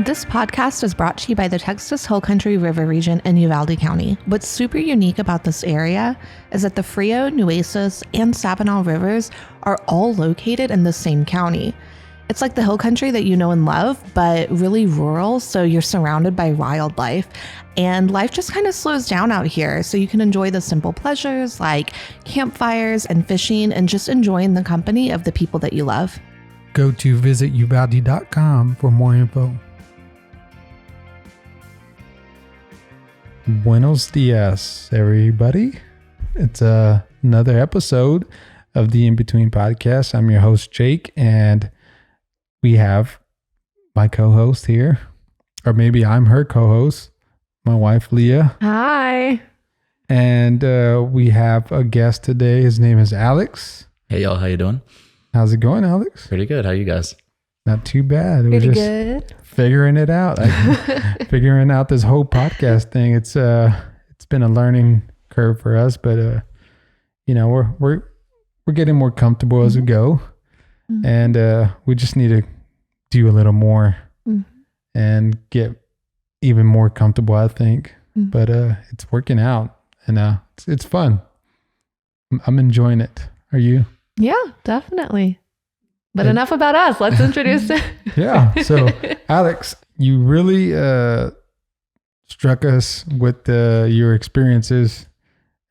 This podcast is brought to you by the Texas Hill Country River region in Uvalde County. What's super unique about this area is that the Frio, Nueces, and Sabinal rivers are all located in the same county. It's like the hill country that you know and love, but really rural, so you're surrounded by wildlife. And life just kind of slows down out here, so you can enjoy the simple pleasures like campfires and fishing and just enjoying the company of the people that you love. Go to visituvalde.com for more info. Buenos dias, everybody. It's another episode of the In Between podcast. I'm your host, Jake, and we have my co-host here, or maybe I'm her co-host, my wife, Leah. Hi. And we have a guest today. His name is Alex. Hey, y'all. How you doing? How's it going, Alex? Pretty good. How you guys? Not too bad. Pretty good. Figuring it out. Figuring out this whole podcast thing. It's been a learning curve for us, but we're getting more comfortable as we go. Mm-hmm. And we just need to do a little more and get even more comfortable, I think. Mm-hmm. But it's working out, and it's fun. I'm enjoying it. Are you? Yeah, definitely. But enough about us. Let's introduce it. Yeah. So, Alex, you really struck us with your experiences,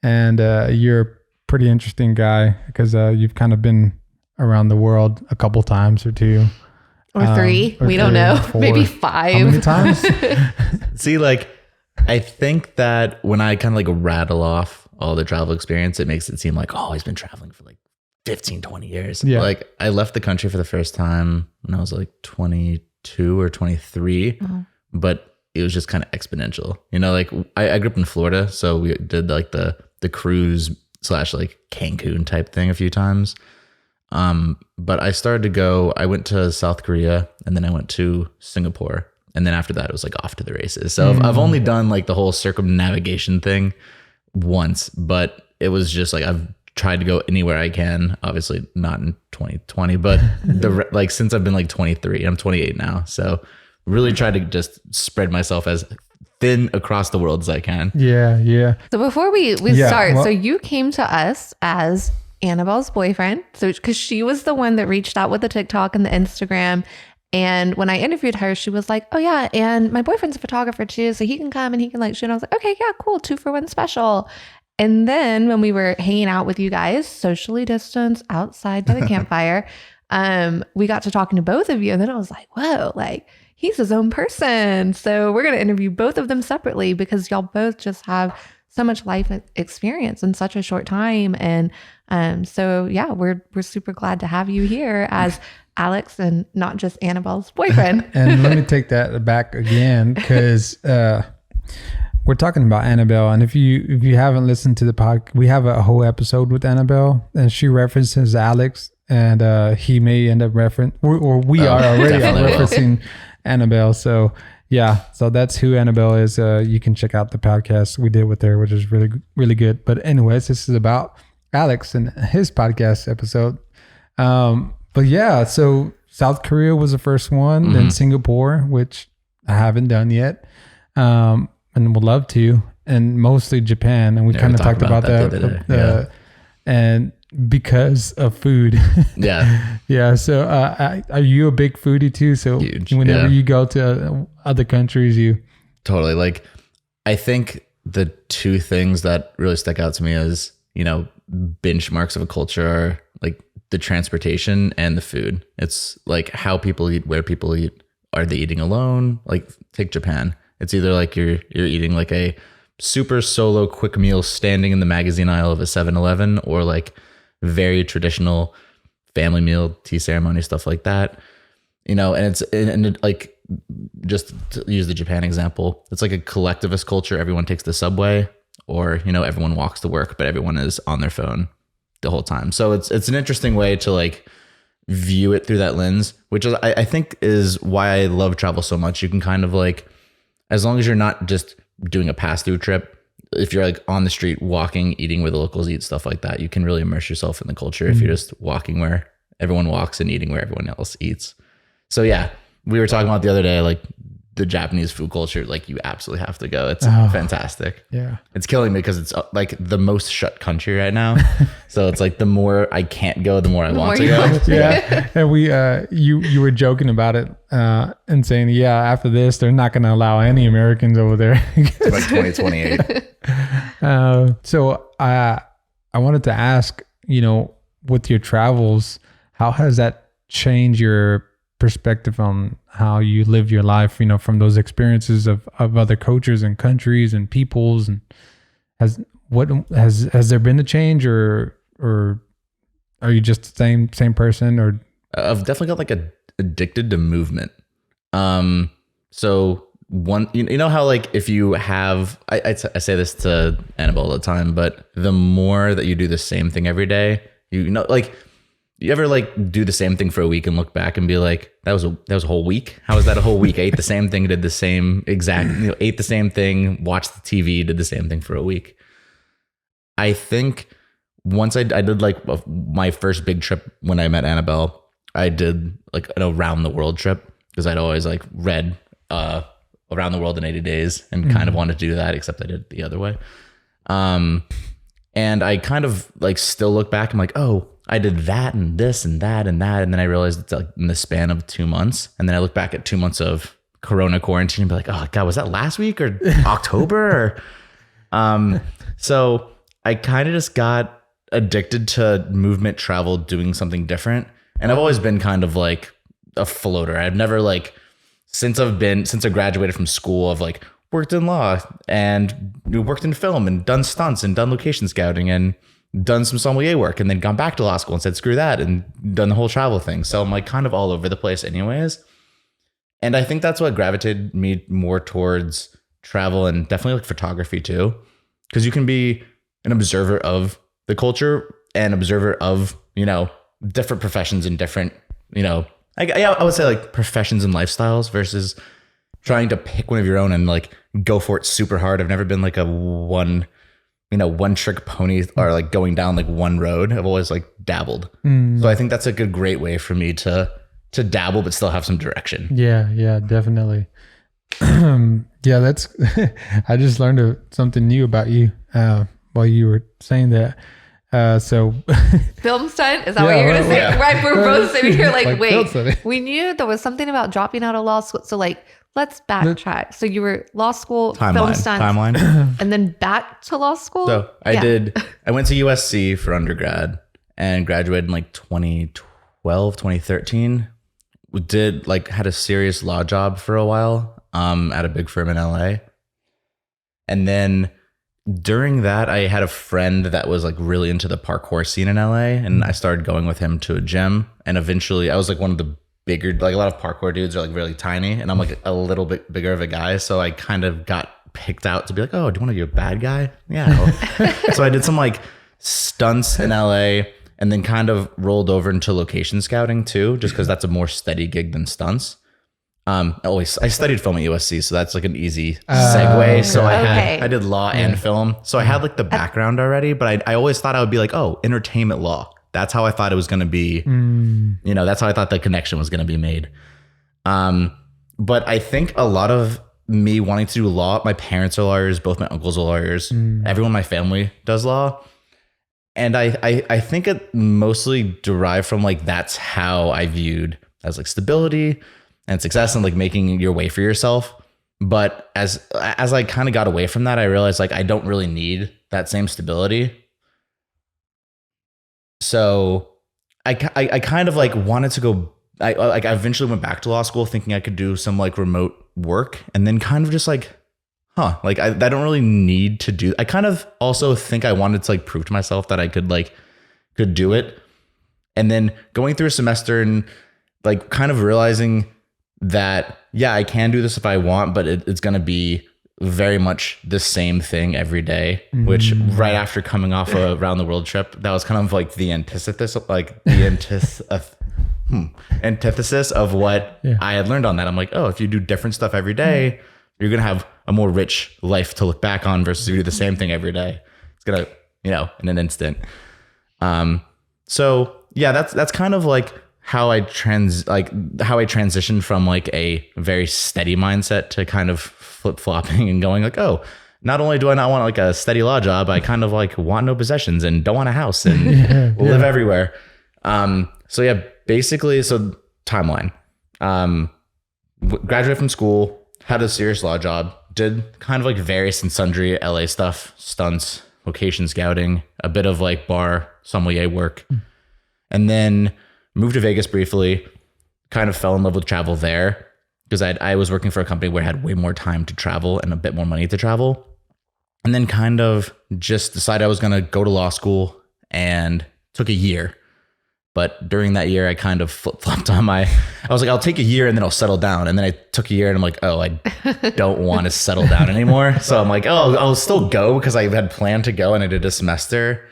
and you're a pretty interesting guy because you've kind of been around the world a couple times or two. Or three. We don't know. Maybe 5. How many times? See, I think that when I kind of rattle off all the travel experience, it makes it seem like, oh, he's been traveling for 15, 20 years. Yeah. I left the country for the first time when I was 22 or 23, but it was just kind of exponential. I grew up in Florida, so we did the cruise / Cancun type thing a few times. But I went to South Korea, and then I went to Singapore. And then after that, it was off to the races. So I've only done the whole circumnavigation thing once, but it was just I've tried to go anywhere I can. Obviously not in 2020, but since I've been 23, I'm 28 now. So really tried to just spread myself as thin across the world as I can. Yeah. So before we start, so you came to us as Annabelle's boyfriend. So because she was the one that reached out with the TikTok and the Instagram. And when I interviewed her, she was like, oh yeah, and my boyfriend's a photographer too, so he can come and he can shoot. And I was like, okay, yeah, cool, 2-for-1 special. And then when we were hanging out with you guys, socially distanced outside by the campfire, we got to talking to both of you. And then I was like, whoa, he's his own person. So we're going to interview both of them separately because y'all both just have so much life experience in such a short time. And so yeah, we're super glad to have you here as Alex and not just Annabelle's boyfriend. And let me take that back again because we're talking about Annabelle. And if you haven't listened to the podcast, we have a whole episode with Annabelle, and she references Alex, and he may end up we are already referencing Annabelle. So yeah, so that's who Annabelle is. You can check out the podcast we did with her, which is really, really good. But anyways, this is about Alex and his podcast episode. But yeah, so South Korea was the first one, then Singapore, which I haven't done yet, and would love to, and mostly Japan. And we kind of talked about that. And because of food. Yeah. Yeah. So are you a big foodie too? So huge. Whenever you go to other countries, you... Totally. I think the two things that really stuck out to me as, benchmarks of a culture are the transportation and the food. It's how people eat, where people eat. Are they eating alone? Take Japan. It's either you're eating a super solo quick meal standing in the magazine aisle of a 7-Eleven, or very traditional family meal, tea ceremony, stuff like that. And just to use the Japan example, it's a collectivist culture. Everyone takes the subway, or everyone walks to work, but everyone is on their phone the whole time. So it's an interesting way to view it through that lens, which is, I think is why I love travel so much. You can kind of as long as you're not just doing a pass-through trip, if you're on the street walking, eating where the locals eat, stuff like that, you can really immerse yourself in the culture if you're just walking where everyone walks and eating where everyone else eats. So yeah, we were talking about the other day, the Japanese food culture, like you absolutely have to go. It's fantastic. Yeah. It's killing me because it's like the most shut country right now. So it's like the more I can't go, the more I want to go. Yeah. And we, you were joking about it and saying, yeah, after this, they're not going to allow any Americans over there. It's like 2028. So I wanted to ask, you know, with your travels, how has that changed your perspective on how you live your life, you know, from those experiences of other cultures and countries and peoples? And has there been a change, or are you just the same person? Or I've definitely got like addicted to movement. So one, you know how like if you have, I say this to Annabelle all the time, but the more that you do the same thing every day, you know, like, you ever like do the same thing for a week and look back and be like, that was a whole week? How was that a whole week? I ate the same thing, did the same exact, you know, ate the same thing, watched the TV, did the same thing for a week. I think once I did like my first big trip when I met Annabelle, I did like an around the world trip because I'd always like read Around the World in 80 Days and kind of wanted to do that, except I did it the other way. And I kind of like still look back, I'm like, oh, I did that and this and that and that. And then I realized it's like in the span of 2 months. And then I look back at 2 months of Corona quarantine and be like, oh God, was that last week or October? So I kind of just got addicted to movement, travel, doing something different. And I've always been kind of like a floater. I've never like, since I graduated from school, I've like worked in law and worked in film and done stunts and done location scouting and done some sommelier work, and then gone back to law school and said, screw that, and done the whole travel thing. So I'm like kind of all over the place anyways. And I think that's what gravitated me more towards travel, and definitely like photography too. Because you can be an observer of the culture and observer of, you know, different professions and different, you know, I would say like professions and lifestyles versus trying to pick one of your own and like go for it super hard. I've never been like a one trick pony or like going down like one road. I've always like dabbled. So I think that's like a great way for me to dabble, but still have some direction. Yeah, definitely. Yeah, that's, I just learned something new about you while you were saying that. So film stunt? Is that what you're going to say? Yeah. Right. We're both sitting here like wait, we knew there was something about dropping out of law school. So like, let's backtrack. So you were law school, film stunt, and then back to law school. So I went to USC for undergrad and graduated in like 2012, 2013. Had a serious law job for a while at a big firm in LA. And then during that, I had a friend that was like really into the parkour scene in LA, and I started going with him to a gym. And eventually I was like one of the bigger, like a lot of parkour dudes are like really tiny, and I'm like a little bit bigger of a guy. So I kind of got picked out to be like, oh, do you want to be a bad guy? Yeah. So I did some like stunts in LA, and then kind of rolled over into location scouting too, just because that's a more steady gig than stunts. I studied film at USC, so that's like an easy segue. So I did law and film. So I had like the background already, but I always thought I would be like, oh, entertainment law. That's how I thought it was going to be. You know, that's how I thought the connection was going to be made. But I think a lot of me wanting to do law, my parents are lawyers, both my uncles are lawyers. Everyone in my family does law. And I think it mostly derived from like, that's how I viewed as like stability and success and like making your way for yourself. But as I kind of got away from that, I realized like I don't really need that same stability. So I kind of like wanted to go. I eventually went back to law school thinking I could do some like remote work, and then kind of just like, like I don't really need to do. I kind of also think I wanted to like prove to myself that I could do it, and then going through a semester and like kind of realizing that, yeah, I can do this if I want, but it's going to be very much the same thing every day, which right after coming off a round the world trip, that was kind of like the antithesis of what I had learned on that. I'm like, oh, if you do different stuff every day, you're going to have a more rich life to look back on versus you do the same thing every day. It's going to, in an instant. So yeah, that's kind of like how I transitioned from like a very steady mindset to kind of flip-flopping and going like, oh, not only do I not want like a steady law job, I kind of like want no possessions and don't want a house and live everywhere. So yeah, basically, so timeline, graduated from school, had a serious law job, did kind of like various and sundry LA stuff, stunts, location scouting, a bit of like bar sommelier work, and then moved to Vegas briefly, kind of fell in love with travel there because I was working for a company where I had way more time to travel and a bit more money to travel. And then kind of just decided I was going to go to law school and took a year. But during that year, I kind of flip-flopped on I was like, I'll take a year and then I'll settle down. And then I took a year and I'm like, oh, I don't want to settle down anymore. So I'm like, oh, I'll still go because I had planned to go and I did a semester.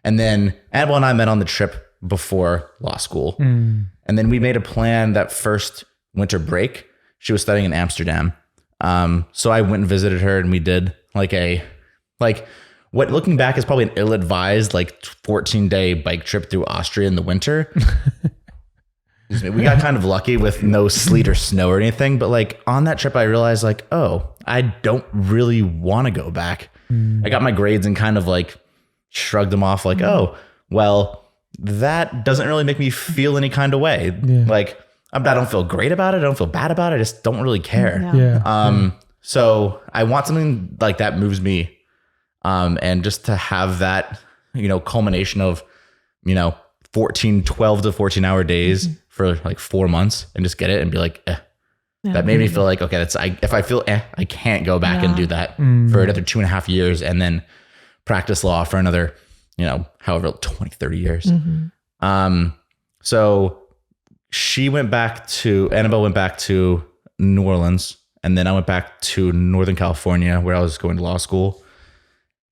And then Annabelle and I met on the trip before law school. And then we made a plan that first winter break. She was studying in Amsterdam. So I went and visited her and we did what looking back is probably an ill-advised 14-day bike trip through Austria in the winter. We got kind of lucky with no sleet or snow or anything, but on that trip I realized oh, I don't really want to go back. I got my grades and kind of shrugged them off oh, well, that doesn't really make me feel any kind of way. I don't feel great about it. I don't feel bad about it. I just don't really care. So I want something like that moves me. And just to have that, culmination of, 12 to 14 hour days for 4 months and just get it and be that made me feel okay, if I feel I can't go back and do that for another 2.5 years and then practice law for another, however, 20, 30 years. So Annabelle went back to New Orleans, and then I went back to Northern California where I was going to law school.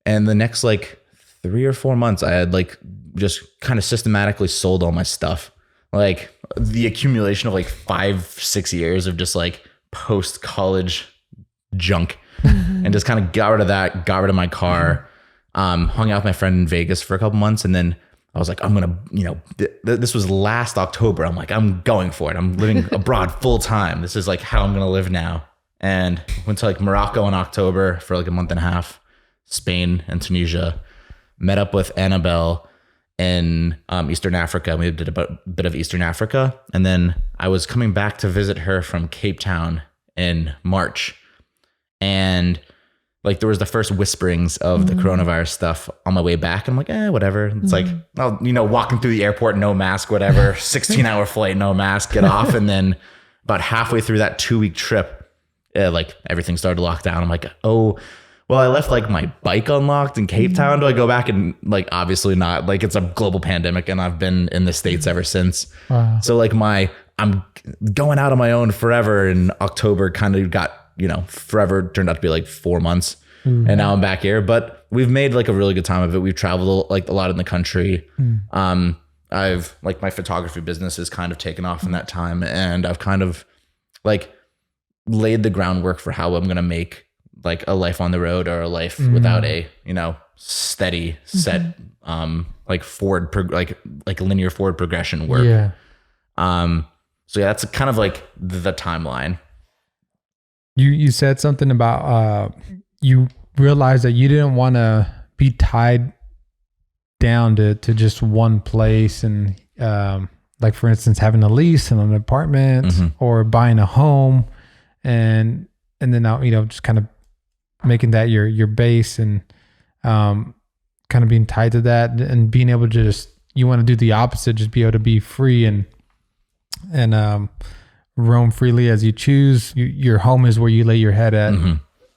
And the next 3 or 4 months, I had just kind of systematically sold all my stuff. The accumulation of 5-6 years of just post-college junk and just kind of got rid of that, got rid of my car, hung out with my friend in Vegas for a couple months. And then I was I'm going to, this was last October. I'm I'm going for it. I'm living abroad full time. This is how I'm going to live now. And went to Morocco in October for a month and a half, Spain and Tunisia, met up with Annabelle in Eastern Africa. We did a bit of Eastern Africa. And then I was coming back to visit her from Cape Town in March. And there was the first whisperings of the coronavirus stuff on my way back. I'm whatever. It's walking through the airport, no mask, whatever, 16-hour flight, no mask, get off. And then about halfway through that 2-week trip, everything started to lock down. I'm oh, well, I left my bike unlocked in Cape Town. Do I go back? And obviously not. It's a global pandemic and I've been in the States ever since. Wow. So I'm going out on my own forever in October kind of got, forever turned out to be 4 months. And now I'm back here, but we've made a really good time of it. We've traveled a lot in the country. I've my photography business has kind of taken off in that time. And I've kind of laid the groundwork for how I'm going to make a life on the road or a life without a, steady set, linear forward progression work. Yeah. So yeah, that's kind of the timeline. You said something about, you realized that you didn't want to be tied down to just one place. And, for instance, having a lease in an apartment or buying a home and then now, just kind of making that your base and kind of being tied to that and being able to just, you want to do the opposite, just be able to be free and roam freely as you choose. Your home is where you lay your head at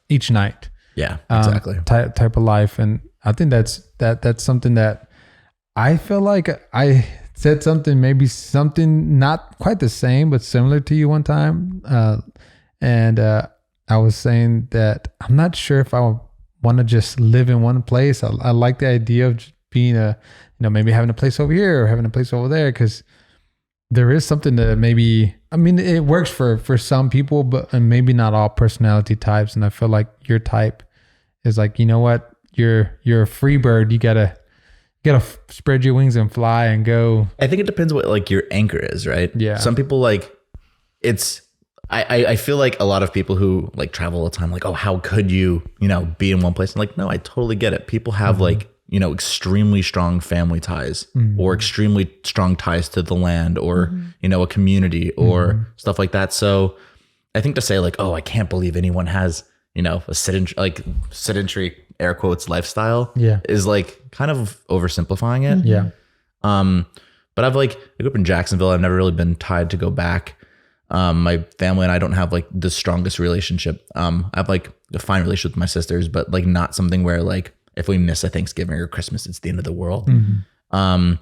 each night. Yeah, exactly. Type of life. And I think that's something that I feel like I said something not quite the same, but similar to you one time. I was saying that I'm not sure if I want to just live in one place. I like the idea of just being maybe having a place over here or having a place over there, because there is something that it works for some people, but maybe not all personality types. And I feel like your type is you know what, you're a free bird. You gotta spread your wings and fly and go. I think it depends what like your anchor is, right? Yeah. Some people like it's. I feel like a lot of people who like travel all the time, like, oh, how could you, be in one place? And like, no, I totally get it. People have like, extremely strong family ties or extremely strong ties to the land or, a community or stuff like that. So I think to say like, oh, I can't believe anyone has, a sedentary air quotes lifestyle is like kind of oversimplifying it. Yeah. But I grew up in Jacksonville. I've never really been tied to go back. My family and I don't have like the strongest relationship. I have like a fine relationship with my sisters, but like not something where like if we miss a Thanksgiving or Christmas, it's the end of the world. And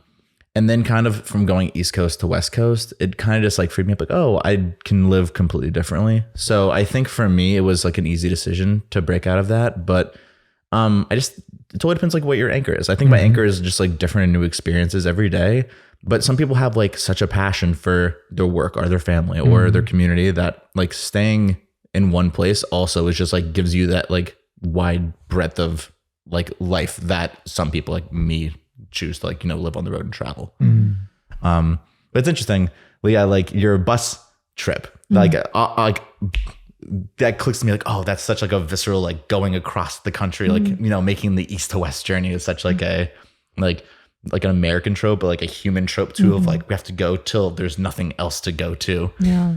then kind of from going East Coast to West Coast, it kind of just like freed me up like, oh, I can live completely differently. So I think for me, it was like an easy decision to break out of that. But it totally depends like what your anchor is. I think my anchor is just like different and new experiences every day. But some people have like such a passion for their work or their family or their community that like staying in one place also is just like gives you that like wide breadth of like life that some people like me choose to like, live on the road and travel. But it's interesting, Leah, like your bus trip, like that clicks to me like, oh, that's such like a visceral, like going across the country, like, making the east to west journey is such like a, like an American trope, but like a human trope too of like, we have to go till there's nothing else to go to. Yeah.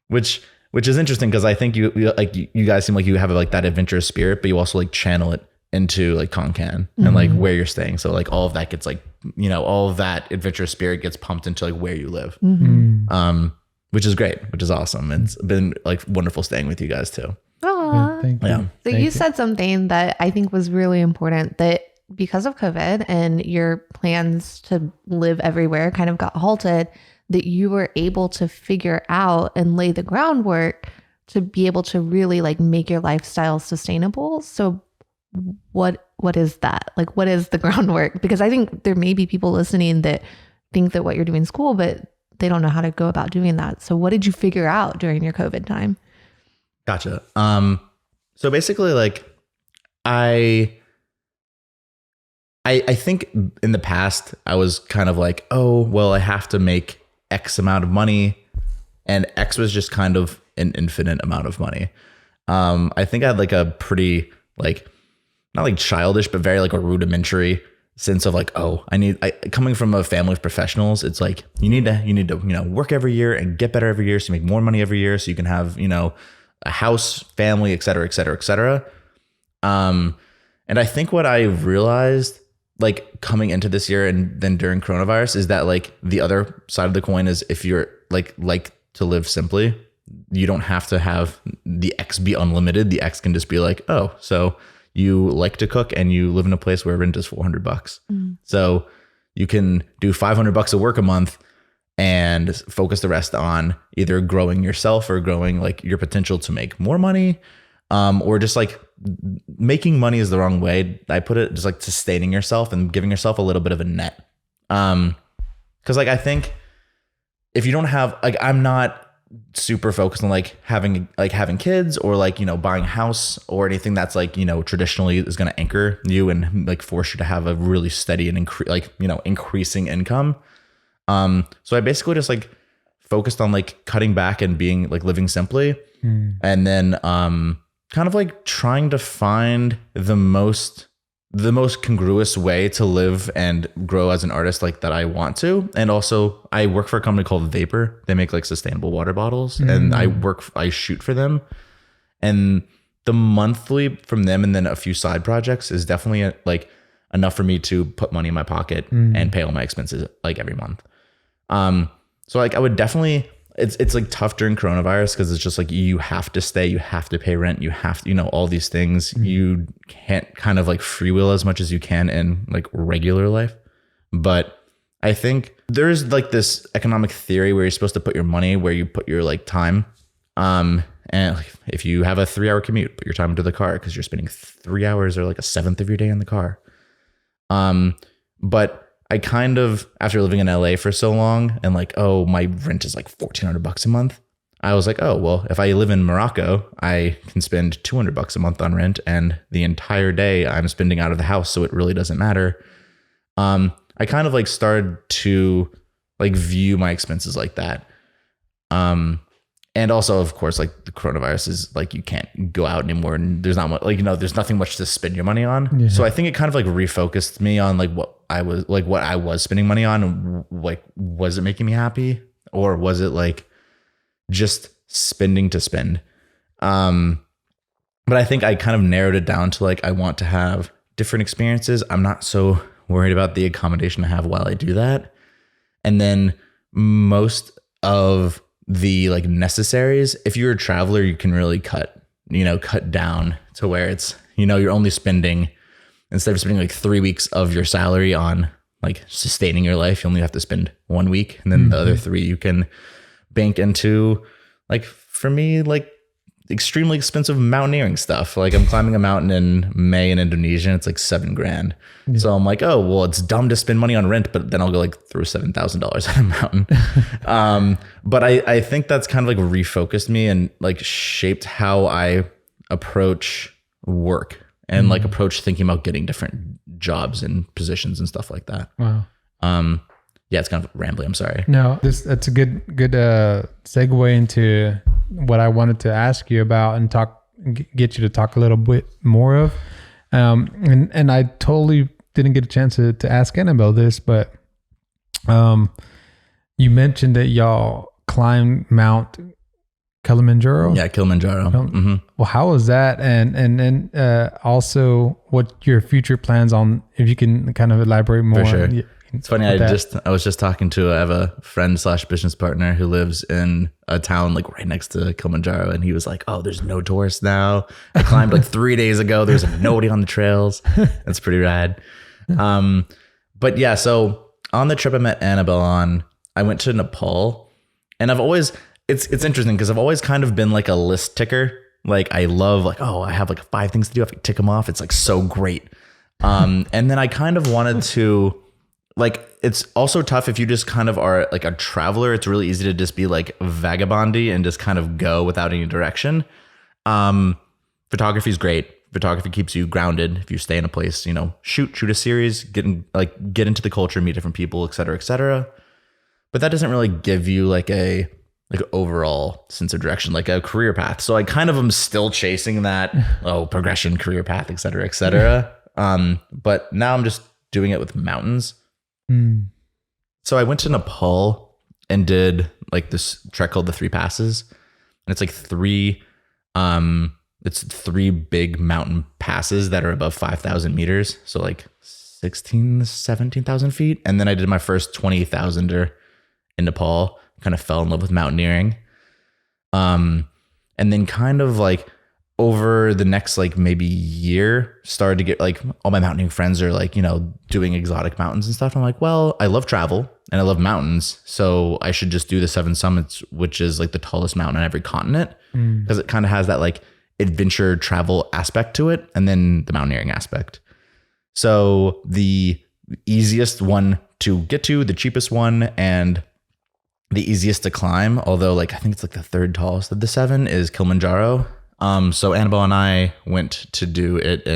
Which is interesting because I think you guys seem like you have like that adventurous spirit, but you also like channel it into like Konkan and like where you're staying. So like all of that gets like, all of that adventurous spirit gets pumped into like where you live. Which is great, which is awesome. It's been like wonderful staying with you guys too. Aww. Thank you. Yeah. So you said something that I think was really important, that because of COVID and your plans to live everywhere kind of got halted, that you were able to figure out and lay the groundwork to be able to really like make your lifestyle sustainable. So what is that? Like, what is the groundwork? Because I think there may be people listening that think that what you're doing is cool, but they don't know how to go about doing that. So what did you figure out during your COVID time? Gotcha. So basically like I think in the past I was kind of like, oh, well, I have to make X amount of money, and X was just kind of an infinite amount of money. I think I had like a pretty like, not like childish, but very like a rudimentary sense of like, oh, coming from a family of professionals, it's like, you need to, work every year and get better every year. So you make more money every year. So you can have, a house, family, et cetera, et cetera, et cetera. And I think what I realized like coming into this year and then during coronavirus is that like the other side of the coin is if you're like to live simply, you don't have to have the X be unlimited. The X can just be like, oh, so you like to cook and you live in a place where rent is $400. So you can do $500 of work a month and focus the rest on either growing yourself or growing like your potential to make more money, or just like making money is the wrong way. I put it just like sustaining yourself and giving yourself a little bit of a net. Cause like, I think if you don't have, like, I'm not super focused on like having kids or like, buying a house or anything that's like, traditionally is going to anchor you and like force you to have a really steady and increasing income. So I basically just like focused on like cutting back and being like living simply. And then, kind of like trying to find the most congruous way to live and grow as an artist like that I want to. And also I work for a company called Vapor. They make like sustainable water bottles and I shoot for them. And the monthly from them and then a few side projects is definitely like enough for me to put money in my pocket and pay all my expenses like every month. So like I would definitely, it's like tough during coronavirus because it's just like you have to stay, you have to pay rent, you have to, all these things. You can't kind of like freewheel as much as you can in like regular life. But I think there's like this economic theory where you're supposed to put your money where you put your like time. And like, if you have a 3-hour commute, put your time into the car because you're spending 3 hours or like a seventh of your day in the car. But I kind of, after living in LA for so long and like, oh, my rent is like $1,400 a month. I was like, oh, well, if I live in Morocco, I can spend $200 a month on rent, and the entire day I'm spending out of the house, so it really doesn't matter. I kind of like started to like view my expenses like that. And also, of course, like the coronavirus is like, you can't go out anymore, and there's not much, like, there's nothing much to spend your money on. Yeah. So I think it kind of like refocused me on like what I was spending money on, and like, was it making me happy, or was it like just spending to spend? But I think I kind of narrowed it down to like, I want to have different experiences. I'm not so worried about the accommodation I have while I do that. And then most of the like necessaries, if you're a traveler, you can really cut down to where it's, you're only spending, instead of spending like 3 weeks of your salary on like sustaining your life, you only have to spend 1 week. And then the other 3 you can bank into, like, for me, like extremely expensive mountaineering stuff. Like, I'm climbing a mountain in May in Indonesia, and it's like $7,000. Yeah. So I'm like, oh, well, it's dumb to spend money on rent, but then I'll go like throw $7,000 at a mountain. But I think that's kind of like refocused me and like shaped how I approach work and like approach thinking about getting different jobs and positions and stuff like that. Wow. Yeah, it's kind of rambling. I'm sorry. No, that's a good segue into what I wanted to ask you about and get you to talk a little bit more of. And I totally didn't get a chance to ask Annabelle this, but you mentioned that y'all climbed Mount Kilimanjaro. Yeah, Kilimanjaro. Mm-hmm. Well, how was that? And also what your future plans on, if you can kind of elaborate more. For sure. It's funny. I was just talking to, I have a friend / business partner who lives in a town like right next to Kilimanjaro. And he was like, oh, there's no tourists now. I climbed like 3 days ago. There's like nobody on the trails. That's pretty rad. But yeah, so on the trip I met Annabelle on, I went to Nepal, and I've always, it's interesting because I've always kind of been like a list ticker. Like, I love like, oh, I have like 5 things to do. If I tick them off, it's like so great. And then I kind of wanted to, like, it's also tough if you just kind of are like a traveler. It's really easy to just be like vagabondy and just kind of go without any direction. Photography is great. Photography keeps you grounded. If you stay in a place, shoot a series, get into the culture, meet different people, et cetera, et cetera. But that doesn't really give you like a overall sense of direction, like a career path. So I kind of am still chasing that, progression, career path, et cetera, et cetera. But now I'm just doing it with mountains. So I went to Nepal and did like this trek called the 3 Passes, and it's like 3 big mountain passes that are above 5,000 meters. So like 17,000 feet. And then I did my first 20,000er in Nepal, kind of fell in love with mountaineering. And then kind of like over the next like maybe year, started to get like, all my mountaineering friends are like, doing exotic mountains and stuff. I'm like, well, I love travel and I love mountains, so I should just do the 7 Summits, which is like the tallest mountain on every continent, because it kind of has that like adventure travel aspect to it, and then the mountaineering aspect. So the easiest one to get to, the cheapest one, and the easiest to climb, although like I think it's like the 3rd tallest of the 7, is Kilimanjaro. So Annabelle and I went to do it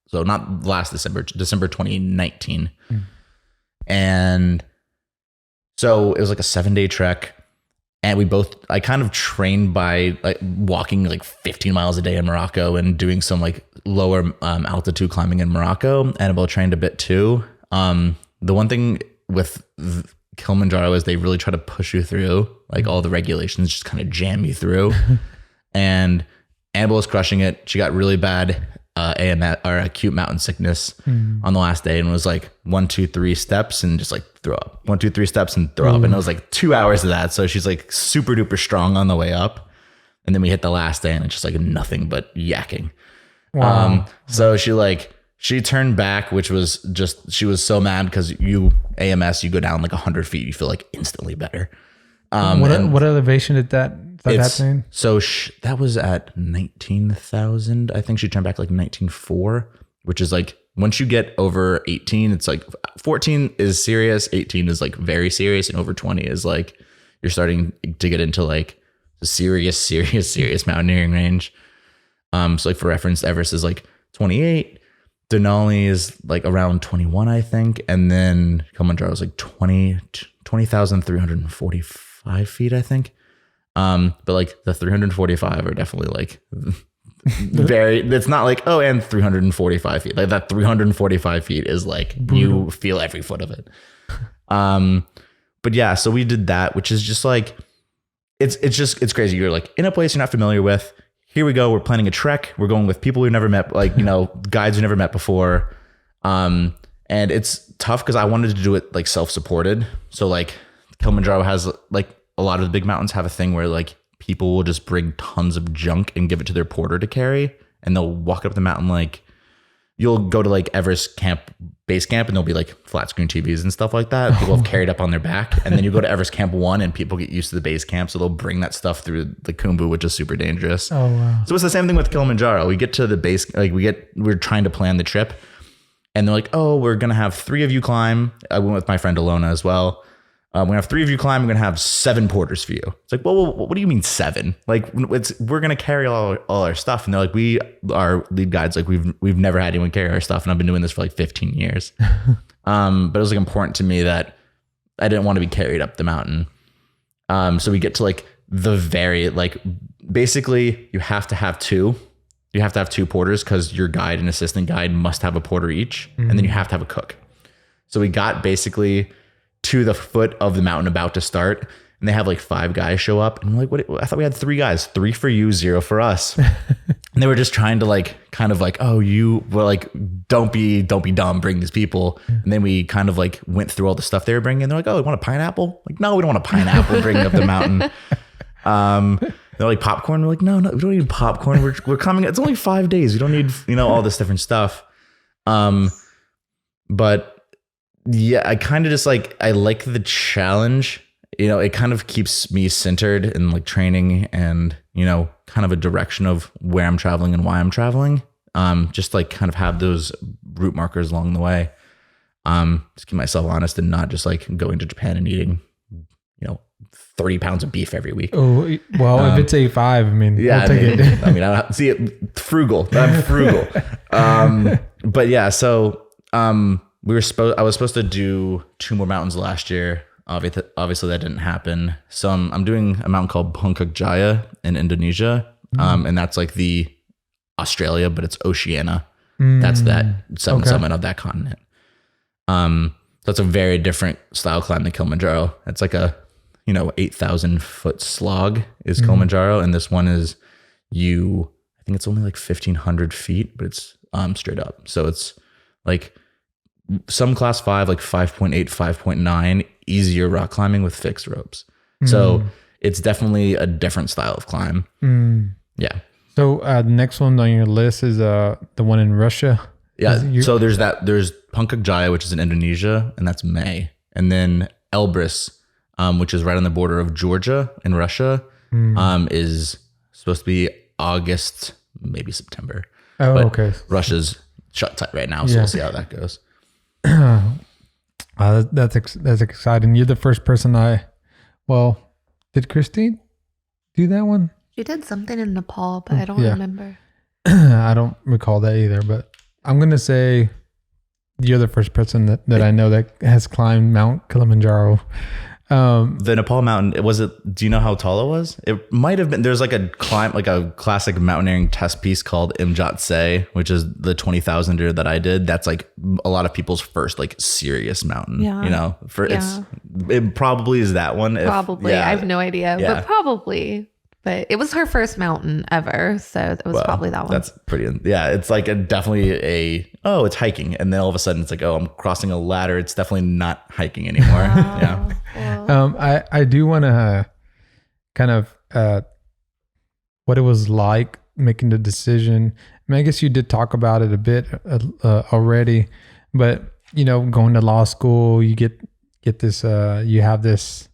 so not last December 2019. And so it was like a 7-day trek, and I kind of trained by like walking like 15 miles a day in Morocco and doing some like lower altitude climbing in Morocco. Annabelle trained a bit too. The one thing with Kilimanjaro is they really try to push you through, like all the regulations just kind of jam you through. And Annabelle was crushing it. She got really bad AMS or acute mountain sickness on the last day, and was like 1, 2, 3 steps and just like throw up. 1, 2, 3 steps and throw up. And it was like 2 hours of that. So she's like super duper strong on the way up. And then we hit the last day, and it's just like nothing but yakking. Wow. So she turned back, which was just, she was so mad because AMS, you go down like 100 feet, you feel like instantly better. What elevation did that happen? So that was at 19,000. I think she turned back like 19,400, which is like, once you get over 18, it's like 14 is serious, 18 is like very serious, and over 20 is like, you're starting to get into like It's a serious mountaineering range. So like for reference, Everest is like 28. Denali is like around 21, I think. And then Kilimanjaro is like 20,345 feet, I think. But like the 345 are definitely like very, it's not like, oh, and 345 feet. Like that 345 feet is like, brutal. You feel every foot of it. But yeah, so we did that, which is just like, it's crazy. You're like in a place you're not familiar with. Here we go. We're planning a trek. We're going with people we've never met, like, you know, guides we've never met before. And it's tough because I wanted to do it like self-supported. So like Kilimanjaro has like a lot of the big mountains have a thing where like people will just bring tons of junk and give it to their porter to carry. And they'll walk up the mountain. Like you'll go to like Everest base camp and there'll be like flat screen TVs and stuff like that. People have carried up on their back. And then you go to Everest Camp 1 and people get used to the base camp. So they'll bring that stuff through the Khumbu, which is super dangerous. Oh, wow. So it's the same thing with Kilimanjaro. We get to the base, like we're trying to plan the trip and they're like, oh, we're going to have 3 of you climb. I went with my friend Alona as well. We're going to have 3 of you climb. We're going to have 7 porters for you. It's like, well, what do you mean 7? Like we're going to carry all our stuff. And they're like, we are lead guides. Like we've never had anyone carry our stuff. And I've been doing this for like 15 years. But it was like important to me that I didn't want to be carried up the mountain. So we get to like the very, like basically you have to have 2. You have to have 2 porters because your guide and assistant guide must have a porter each. Mm-hmm. And then you have to have a cook. So we got basically to the foot of the mountain about to start. And they have like 5 guys show up. And I'm like, what? I thought we had 3 guys, 3 for you, 0 for us. And they were just trying to like, kind of like, oh, you were like, don't be dumb, bring these people. And then we kind of like went through all the stuff they were bringing. And they're like, oh, you want a pineapple? Like, no, we don't want a pineapple bringing up the mountain. They're like popcorn. We're like, no, we don't need popcorn. We're coming. It's only 5 days. We don't need, you know, all this different stuff. But yeah, I kind of just like, I like the challenge. You know, it kind of keeps me centered in like training and, you know, kind of a direction of where I'm traveling and why I'm traveling. Just like kind of have those route markers along the way. Just keep myself honest and not just like going to Japan and eating, you know, 30 pounds of beef every week. Oh, well, if it's A5, I mean, yeah, I'll take it. I mean, I see it frugal. I'm frugal. But yeah, so, I was supposed to do 2 more mountains last year. Obviously that didn't happen. So I'm doing a mountain called Puncak Jaya in Indonesia. And that's like the Australia, but it's Oceania. That's that summit of that continent. So it's a very different style climb than Kilimanjaro. It's like a, you know, 8,000 foot slog is Kilimanjaro. And this one is I think it's only like 1,500 feet, but it's straight up. So it's like some class 5, like 5.8, 5.9, easier rock climbing with fixed ropes. So it's definitely a different style of climb. Yeah. So the next one on your list is the one in Russia. Yeah. So there's Puncak Jaya, which is in Indonesia, and that's May. And then Elbrus, which is right on the border of Georgia and Russia, is supposed to be August, maybe September. Oh, but okay. Russia's shut tight right now, so we'll see how that goes. That's exciting. You're the first person did Christine do that one? She did something in Nepal, but I don't remember. I don't recall that either, but I'm going to say you're the first person that I know that has climbed Mount Kilimanjaro. The Nepal mountain, do you know how tall it was? It might have been, there's like a classic mountaineering test piece called Imjatse, which is the 20,000er that I did. That's like a lot of people's first like serious mountain, you know, it probably is that one. Probably. I have no idea, but probably. But it was her first mountain ever, so it was probably that one. That's pretty. Yeah, it's like definitely it's hiking, and then all of a sudden it's like, oh, I'm crossing a ladder. It's definitely not hiking anymore. Yeah. Cool. I do want to kind of what it was like making the decision. I mean, I guess you did talk about it a bit already, but you know, going to law school, you get this. You have this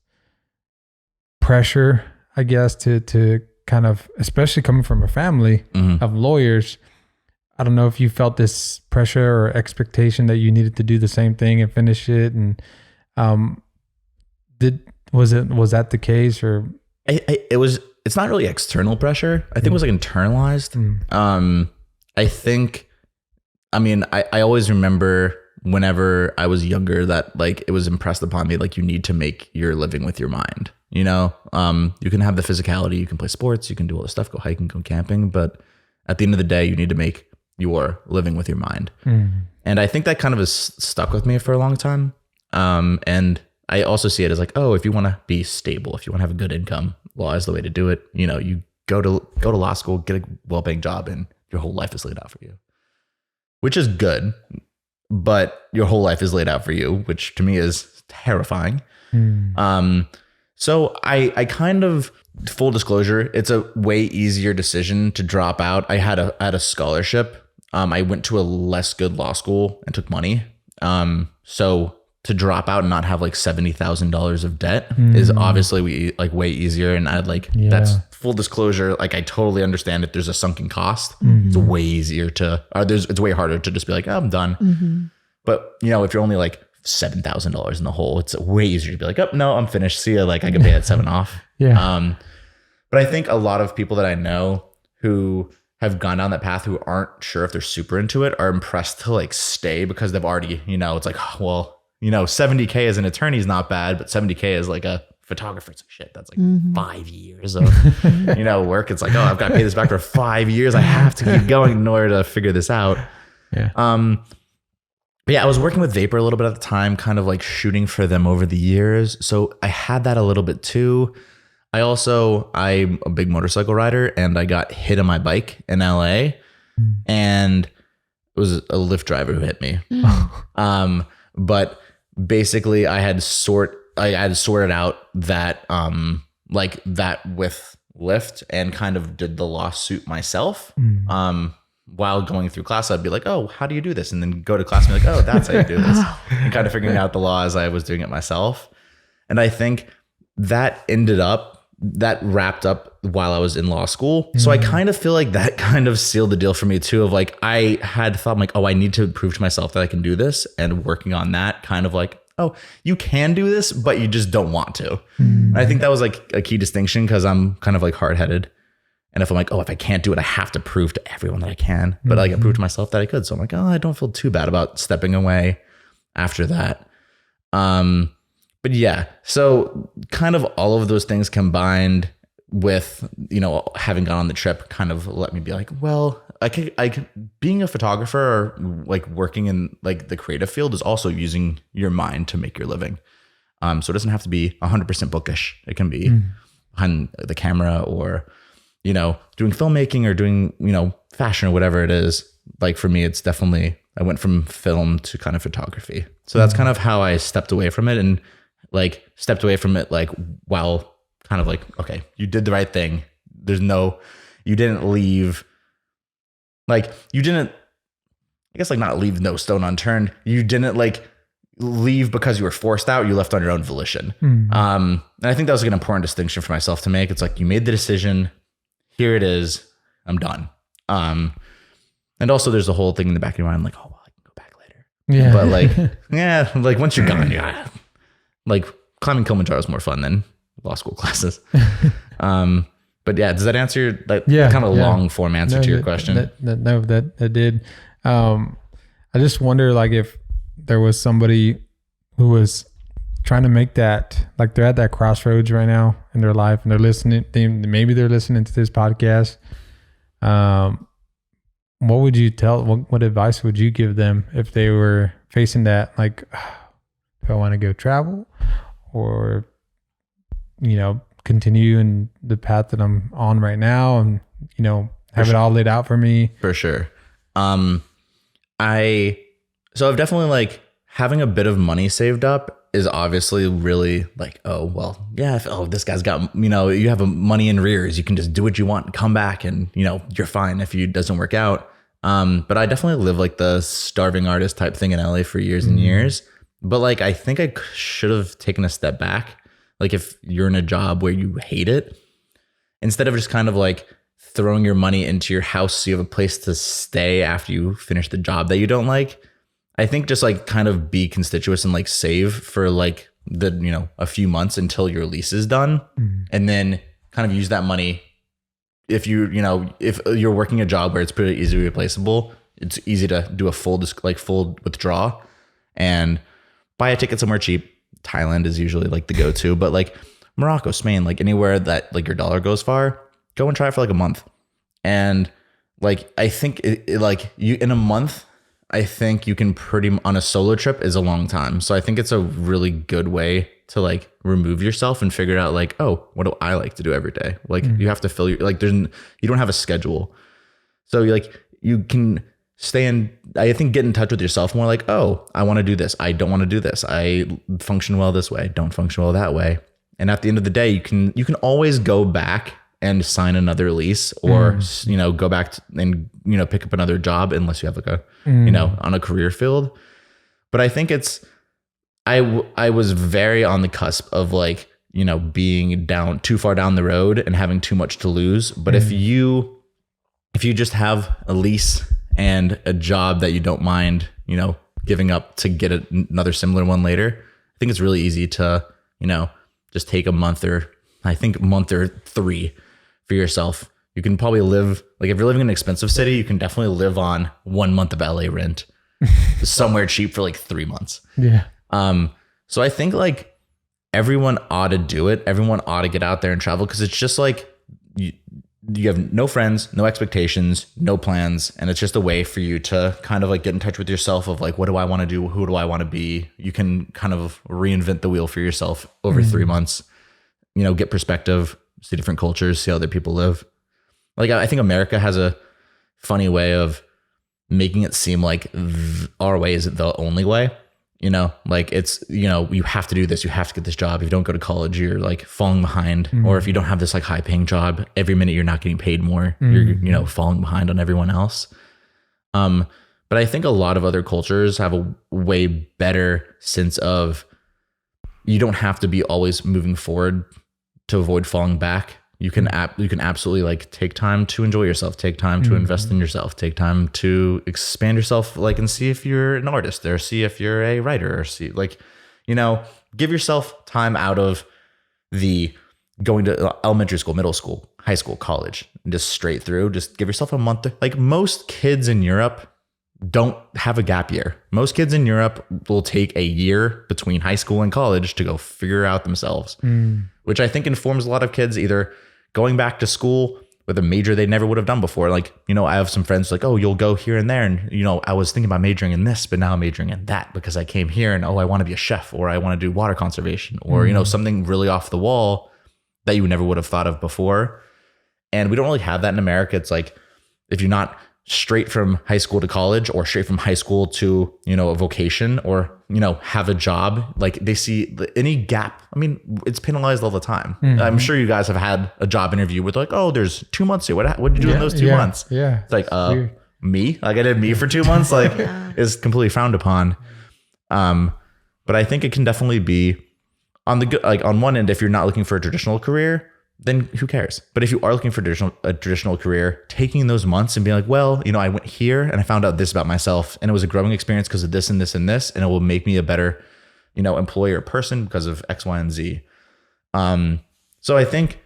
pressure, I guess, to kind of, especially coming from a family of lawyers. I don't know if you felt this pressure or expectation that you needed to do the same thing and finish it. And was that the case, or? It was it's not really external pressure. I think it was like internalized. I always remember whenever I was younger that like it was impressed upon me, like you need to make your living with your mind, you know? You can have the physicality, you can play sports, you can do all this stuff, go hiking, go camping, but at the end of the day, you need to make your living with your mind. And I think that kind of has stuck with me for a long time. And I also see it as like, oh, if you want to be stable, if you want to have a good income, law is the way to do it. You know, you go to law school, get a well-paying job, and your whole life is laid out for you, which is good. But your whole life is laid out for you, which to me is terrifying. So I kind of, full disclosure, it's a way easier decision to drop out. I had a scholarship. I went to a less good law school and took money. So to drop out and not have like $70,000 of debt is obviously like way easier. And I'd like, that's full disclosure. Like I totally understand if there's a sunken cost, it's way easier it's way harder to just be like, oh, I'm done. But you know, if you're only like $7,000 in the hole, it's way easier to be like, oh no, I'm finished. See ya. Like I can pay that 7 off. But I think a lot of people that I know who have gone down that path who aren't sure if they're super into it are impressed to like stay because they've already, you know, it's like, oh, well, you know, 70K as an attorney is not bad, but 70K as like a photographer, it's like shit. That's like 5 years of, you know, work. It's like, oh, I've got to pay this back for 5 years. I have to keep going in order to figure this out. But yeah, I was working with Vapor a little bit at the time, kind of like shooting for them over the years. So I had that a little bit too. I'm a big motorcycle rider and I got hit on my bike in LA and it was a Lyft driver who hit me. But basically I had sorted out that, like that with Lyft and kind of did the lawsuit myself. While going through class, I'd be like, oh, how do you do this? And then go to class and be like, oh, that's how you do this. And kind of figuring out the law as I was doing it myself. And I think that wrapped up while I was in law school. So I kind of feel like that kind of sealed the deal for me too, of like, I had thought like, oh, I need to prove to myself that I can do this, and working on that kind of like, oh, you can do this, but you just don't want to. And I think that was like a key distinction because I'm kind of like hard-headed. And if I'm like, oh, if I can't do it, I have to prove to everyone that I can. But like I proved to myself that I could. So I'm like, oh, I don't feel too bad about stepping away after that. But yeah, so kind of all of those things combined with, you know, having gone on the trip kind of let me be like, well, I could being a photographer or like working in like the creative field is also using your mind to make your living. So it doesn't have to be 100% bookish. It can be behind the camera or, you know, doing filmmaking or doing, you know, fashion or whatever it is. Like for me, it's definitely, I went from film to kind of photography. So that's kind of how I stepped away from it and like stepped away from it, like while kind of like, okay, you did the right thing. You didn't leave, like you didn't, I guess like not leave no stone unturned. You didn't like leave because you were forced out. You left on your own volition. And I think that was like an important distinction for myself to make. It's like, you made the decision. Here it is. I'm done. And also there's the whole thing in the back of your mind, like, oh, well, I can go back later. Yeah. But like, yeah, like once you're gone, yeah. Like climbing Kilimanjaro is more fun than law school classes. But yeah, does that answer that kind of long form answer to your question? That did. I just wonder like if there was somebody who was trying to make that, like they're at that crossroads right now in their life and they're listening, maybe they're listening to this podcast. What would you what advice would you give them if they were facing that? Like, do I want to go travel or, you know, continue in the path that I'm on right now and, you know, have it all laid out for me? For sure. So I've definitely like having a bit of money saved up is obviously really like, oh, well, yeah. This guy's got, you know, you have money in arrears. You can just do what you want and come back and, you know, you're fine if it doesn't work out. But I definitely live like the starving artist type thing in LA for years and years. But like, I think I should have taken a step back. Like if you're in a job where you hate it, instead of just kind of like throwing your money into your house so you have a place to stay after you finish the job that you don't like, I think just like kind of be conspicuous and like save for like a few months until your lease is done and then kind of use that money. If if you're working a job where it's pretty easily replaceable, it's easy to do a full withdraw and buy a ticket somewhere cheap. Thailand is usually like the go-to, but like Morocco, Spain, like anywhere that like your dollar goes far, go and try it for like a month. And like, I think you in a month, I think you can on a solo trip is a long time. So I think it's a really good way to like remove yourself and figure out like, oh, what do I like to do every day? Like you have to fill you don't have a schedule. So you can I think get in touch with yourself more like, oh, I want to do this. I don't want to do this. I function well this way. Don't function well that way. And at the end of the day, you can always go back and sign another lease or, go back and, pick up another job unless you have like on a career field. But I think I was very on the cusp of like, being down too far down the road and having too much to lose. But if you just have a lease and a job that you don't mind, giving up to get another similar one later, I think it's really easy to, just take a month or 3 for yourself. You can probably live, like if you're living in an expensive city, you can definitely live on 1 month of LA rent somewhere cheap for like 3 months. Yeah. So I think like everyone ought to do it. Everyone ought to get out there and travel because it's just like you have no friends, no expectations, no plans. And it's just a way for you to kind of like get in touch with yourself of like, what do I want to do? Who do I want to be? You can kind of reinvent the wheel for yourself over 3 months, get perspective, see different cultures, see how other people live. Like, I think America has a funny way of making it seem like our way isn't the only way. Like it's, you have to do this, you have to get this job. If you don't go to college, you're like falling behind. Or if you don't have this like high paying job, every minute you're not getting paid more, you're, falling behind on everyone else. But I think a lot of other cultures have a way better sense of you don't have to be always moving forward to avoid falling back. You can absolutely like take time to enjoy yourself, take time to invest in yourself, take time to expand yourself, like, and see if you're an artist or see if you're a writer or see like, give yourself time out of the going to elementary school, middle school, high school, college, and just straight through, just give yourself a month. Like most kids in Europe don't have a gap year. Most kids in Europe will take a year between high school and college to go figure out themselves, which I think informs a lot of kids either going back to school with a major they never would have done before. Like, I have some friends like, oh, you'll go here and there. And, I was thinking about majoring in this, but now I'm majoring in that because I came here and, oh, I want to be a chef or I want to do water conservation or, something really off the wall that you never would have thought of before. And we don't really have that in America. It's like, if you're not straight from high school to college or straight from high school to, a vocation or, have a job, like they see any gap. I mean, it's penalized all the time. I'm sure you guys have had a job interview with like, oh, there's 2 months here. What did you do in those 2 months? Yeah. It's like, me, like I did me for 2 months, like is completely frowned upon. But I think it can definitely be on the good, like on one end, if you're not looking for a traditional career, then who cares? But if you are looking for a traditional career, taking those months and being like, well, I went here and I found out this about myself and it was a growing experience because of this and this and this, and it will make me a better, employer person because of X, Y, and Z. So I think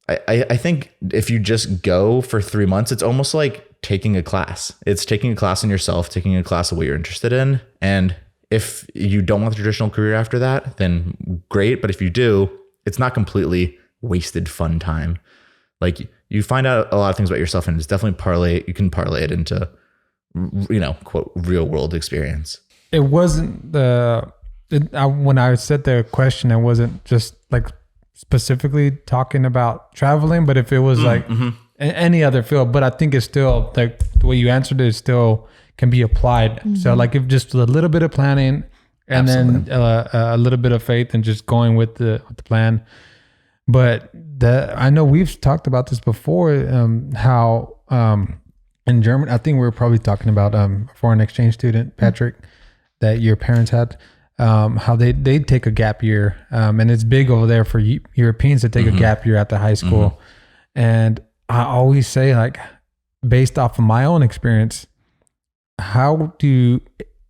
if you just go for 3 months, it's almost like taking a class. It's taking a class on yourself, taking a class of what you're interested in. And if you don't want the traditional career after that, then great. But if you do, it's not completely wasted fun time. Like you find out a lot of things about yourself and it's definitely you can parlay it into, quote, real world experience. It wasn't when I said the question, I wasn't just like specifically talking about traveling, but if it was like any other field, but I think it's still like the way you answered it still can be applied. So like if just a little bit of planning and then a little bit of faith and just going with the plan. But I know we've talked about this before, how in Germany, I think we were probably talking about a foreign exchange student, Patrick, that your parents had, how they take a gap year. And it's big over there for Europeans to take a gap year after high school. And I always say, like, based off of my own experience, how are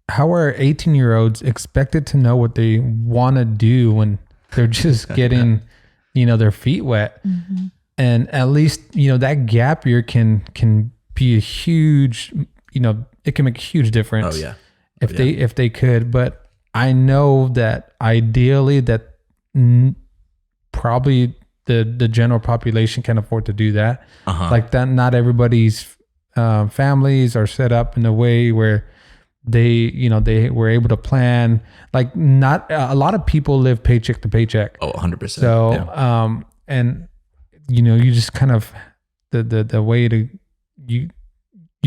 18-year-olds expected to know what they want to do when they're just getting... their feet wet. And at least, that gap year can be a huge, it can make a huge difference. Oh yeah. If they could. But I know that ideally that probably the general population can afford to do that. Like that, not everybody's families are set up in a way where they were able to plan. Like not a lot of people live paycheck to paycheck. Oh, 100%. So, and you just kind of the way to you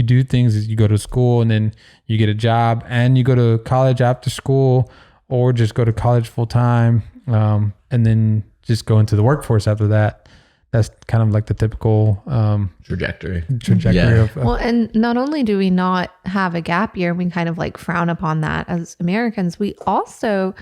do things is you go to school and then you get a job and you go to college after school, or just go to college full time, and then just go into the workforce after that. That's kind of like the typical trajectory of well, and not only do we not have a gap year, we kind of like frown upon that as Americans. We also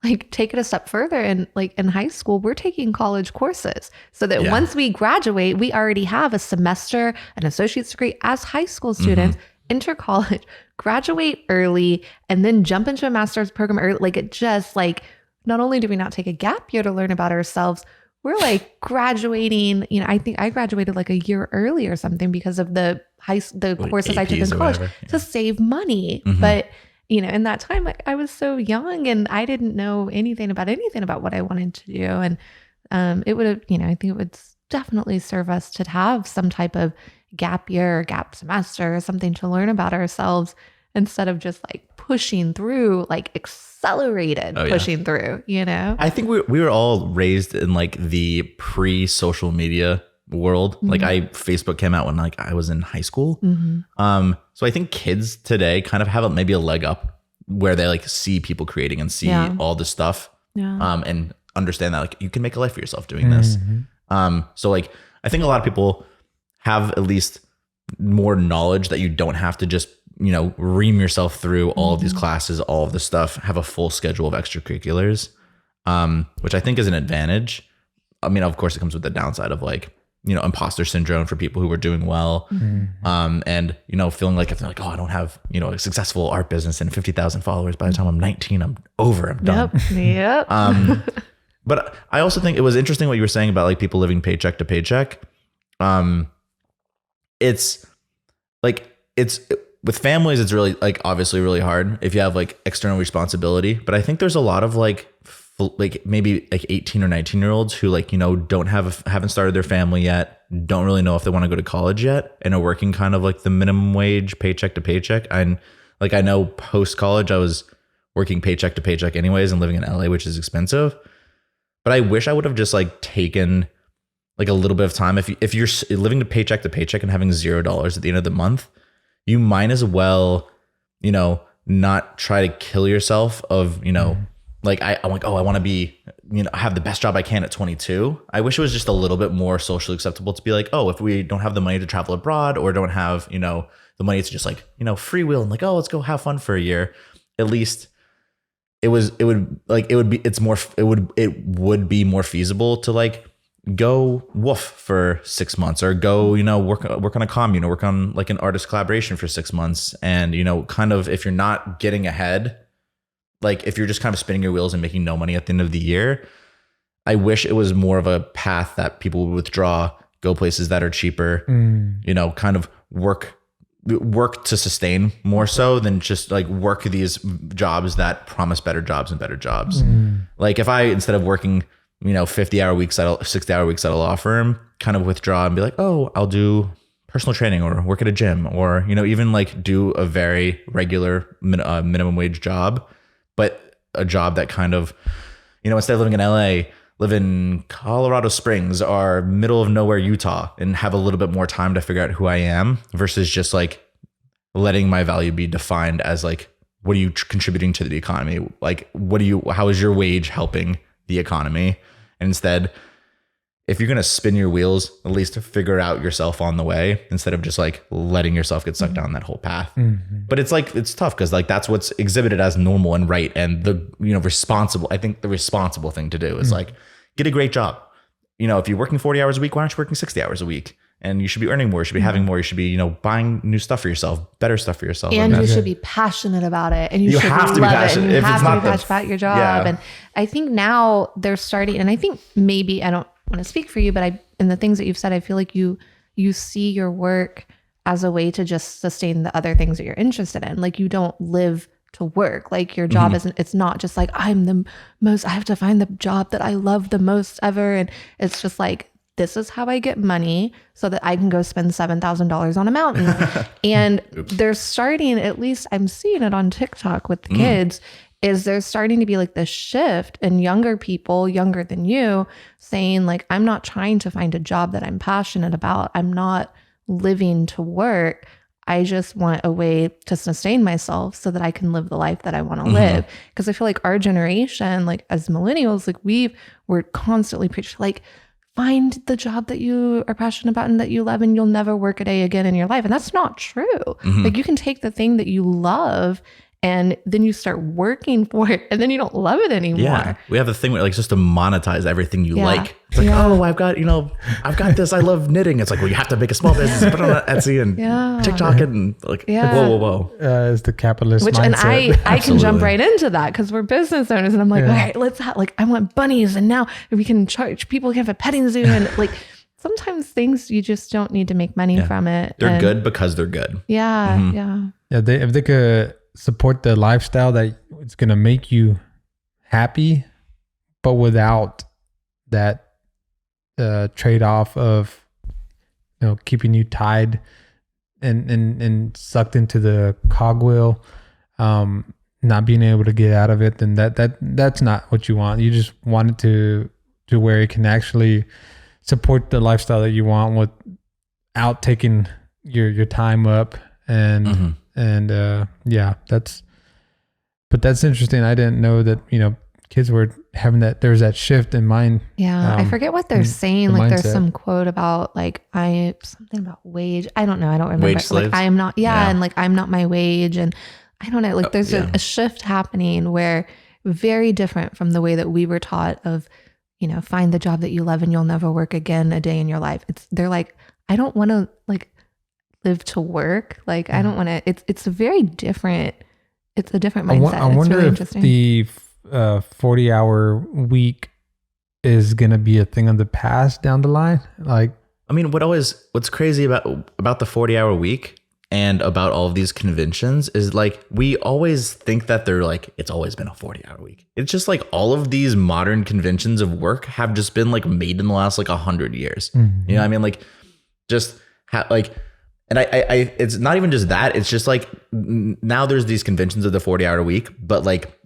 like take it a step further, and like in high school, we're taking college courses so that once we graduate, we already have a semester, an associate's degree as high school students, enter college, graduate early, and then jump into a master's program early. Like it just like, not only do we not take a gap year to learn about ourselves, we're like graduating, I think I graduated like a year early or something because of the courses I took in college to save money. But, in that time, like, I was so young and I didn't know anything about what I wanted to do. And it would have, I think it would definitely serve us to have some type of gap year or gap semester or something to learn about ourselves instead of just like pushing through, like accelerated pushing through, I think we were all raised in like the pre-social media world. Like Facebook came out when like I was in high school. So I think kids today kind of have maybe a leg up where they like see people creating and see all this stuff, and understand that like you can make a life for yourself doing this. So like I think a lot of people have at least more knowledge that you don't have to just ream yourself through all of these classes, all of this stuff, have a full schedule of extracurriculars, which I think is an advantage. I mean, of course it comes with the downside of like, imposter syndrome for people who are doing well. And, feeling like if they're like, oh, I don't have, a successful art business and 50,000 followers by the time I'm 19, I'm done. Yep. But I also think it was interesting what you were saying about like people living paycheck to paycheck. With families, it's really like obviously really hard if you have like external responsibility. But I think there's a lot of like maybe like 18 or 19-year-olds who like, haven't started their family yet, don't really know if they want to go to college yet, and are working kind of like the minimum wage paycheck to paycheck. And like, I know post college, I was working paycheck to paycheck anyways and living in LA, which is expensive. But I wish I would have just like taken like a little bit of time. If you're living to paycheck and having $0 at the end of the month, you might as well, not try to kill yourself of, like I'm like, oh, I want to be, have the best job I can at 22. I wish it was just a little bit more socially acceptable to be like, oh, if we don't have the money to travel abroad or don't have, the money to just like, freewheel and like, oh, let's go have fun for a year. At least it would be more feasible to like go woof for 6 months, or go, work on a commune, or work on like an artist collaboration for 6 months. And, kind of, if you're not getting ahead, like if you're just kind of spinning your wheels and making no money at the end of the year, I wish it was more of a path that people would withdraw, go places that are cheaper, kind of work to sustain more so than just like work these jobs that promise better jobs and better jobs. Like if I, instead of working 50-hour weeks 60-hour weeks at a law firm, kind of withdraw and be like, oh, I'll do personal training or work at a gym, or, even like do a very regular minimum wage job, but a job that kind of, instead of living in LA, live in Colorado Springs or middle of nowhere, Utah, and have a little bit more time to figure out who I am, versus just like letting my value be defined as like, what are you contributing to the economy? Like, how is your wage helping the economy? And instead, if you're going to spin your wheels, at least figure out yourself on the way, instead of just like letting yourself get sucked down that whole path. But it's like, it's tough because like that's what's exhibited as normal and right. And the, responsible, I think the responsible thing to do is like, get a great job. If you're working 40 hours a week, why aren't you working 60 hours a week? And you should be earning more. You should be having more. You should be, buying new stuff for yourself, better stuff for yourself. And you should be passionate about it. And you have to be passionate. You have to be passionate about your job. Yeah. And I think now they're starting, and I think maybe, I don't want to speak for you, but in the things that you've said, I feel like you see your work as a way to just sustain the other things that you're interested in. Like you don't live to work. Like your job isn't, it's not just like I have to find the job that I love the most ever. And it's just like, this is how I get money so that I can go spend $7,000 on a mountain. And they're starting, at least I'm seeing it on TikTok with the kids, is there's starting to be like this shift in younger people, younger than you, saying like, I'm not trying to find a job that I'm passionate about. I'm not living to work. I just want a way to sustain myself so that I can live the life that I want to live. Because I feel like our generation, like as millennials, like we're constantly preached like, find the job that you are passionate about and that you love, and you'll never work a day again in your life. And that's not true. Like you can take the thing that you love and then you start working for it and then you don't love it anymore. Yeah. We have the thing where like just to monetize everything you like. It's like, oh, I've got this. I love knitting. It's like, well, you have to make a small business, put it on Etsy and TikTok and like, whoa. It's the capitalist mindset. And I can jump right into that because we're business owners and I'm like, all right, let's I want bunnies and now we can charge, people can have a petting zoo and like sometimes things you just don't need to make money from it. They're good because they're good. Yeah. If they could support the lifestyle that it's going to make you happy, but without that trade-off of keeping you tied and sucked into the cogwheel, not being able to get out of it, then that's not what you want. You just want it to where it can actually support the lifestyle that you want without taking your time up and that's interesting. I didn't know that kids were having there's that shift in mind. I forget what they're saying. Like mindset. There's some quote about like something about wage. I don't know. I don't remember. Wage slaves? Like I am not. And like I'm not my wage. And I don't know. Like there's a shift happening where very different from the way that we were taught of, find the job that you love and you'll never work again a day in your life. They're like, I don't want to like live to work. Like I don't want to. It's a very different. It's a different mindset. I wonder if the 40-hour week is going to be a thing of the past down the line. Like, I mean, what's crazy about the 40-hour week and about all of these conventions is like, we always think that they're like, it's always been a 40-hour week. It's just like all of these modern conventions of work have just been like made in the last like 100 years. You know what I mean? Like just and I it's not even just that. It's just like now there's these conventions of the 40-hour week, but like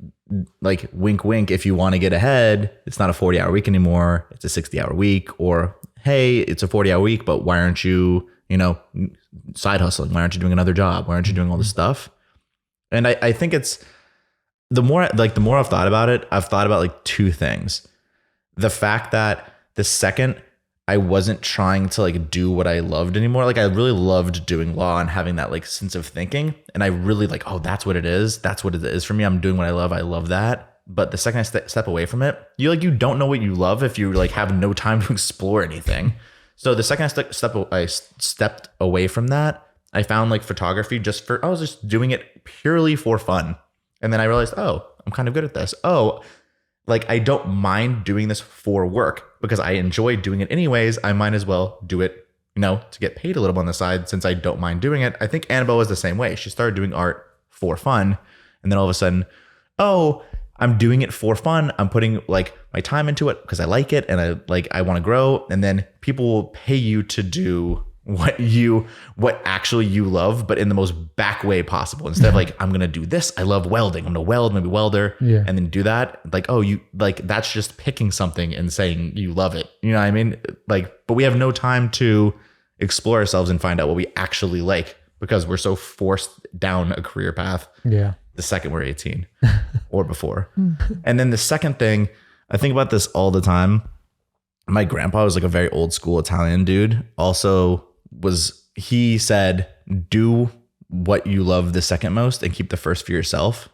wink, wink. If you want to get ahead, it's not a 40-hour week anymore. It's a 60-hour week. Or, hey, it's a 40-hour week, but why aren't you, side hustling? Why aren't you doing another job? Why aren't you doing all this stuff? And I think it's the more I've thought about it, I've thought about like two things. The fact that the second I wasn't trying to like do what I loved anymore. Like I really loved doing law and having that like sense of thinking. And I really like, oh, that's what it is. That's what it is for me. I'm doing what I love. I love that. But the second I step away from it, you don't know what you love if you like have no time to explore anything. So the second I stepped away from that, I found like photography I was just doing it purely for fun. And then I realized, oh, I'm kind of good at this. Oh, like I don't mind doing this for work because I enjoy doing it anyways. I might as well do it, to get paid a little bit on the side since I don't mind doing it. I think Annabelle was the same way. She started doing art for fun. And then all of a sudden, oh, I'm doing it for fun. I'm putting like my time into it because I like it and I want to grow. And then people will pay you to do what actually you love, but in the most back way possible. Instead of like, I'm going to do this. I love welding. I'm going to weld, maybe welder, and then do that. Like, oh, you like, that's just picking something and saying you love it. You know what I mean? Like, but we have no time to explore ourselves and find out what we actually like because we're so forced down a career path. Yeah. The second we're 18 or before. And then the second thing, I think about this all the time. My grandpa was like a very old school Italian dude. Also he said, do what you love the second most and keep the first for yourself.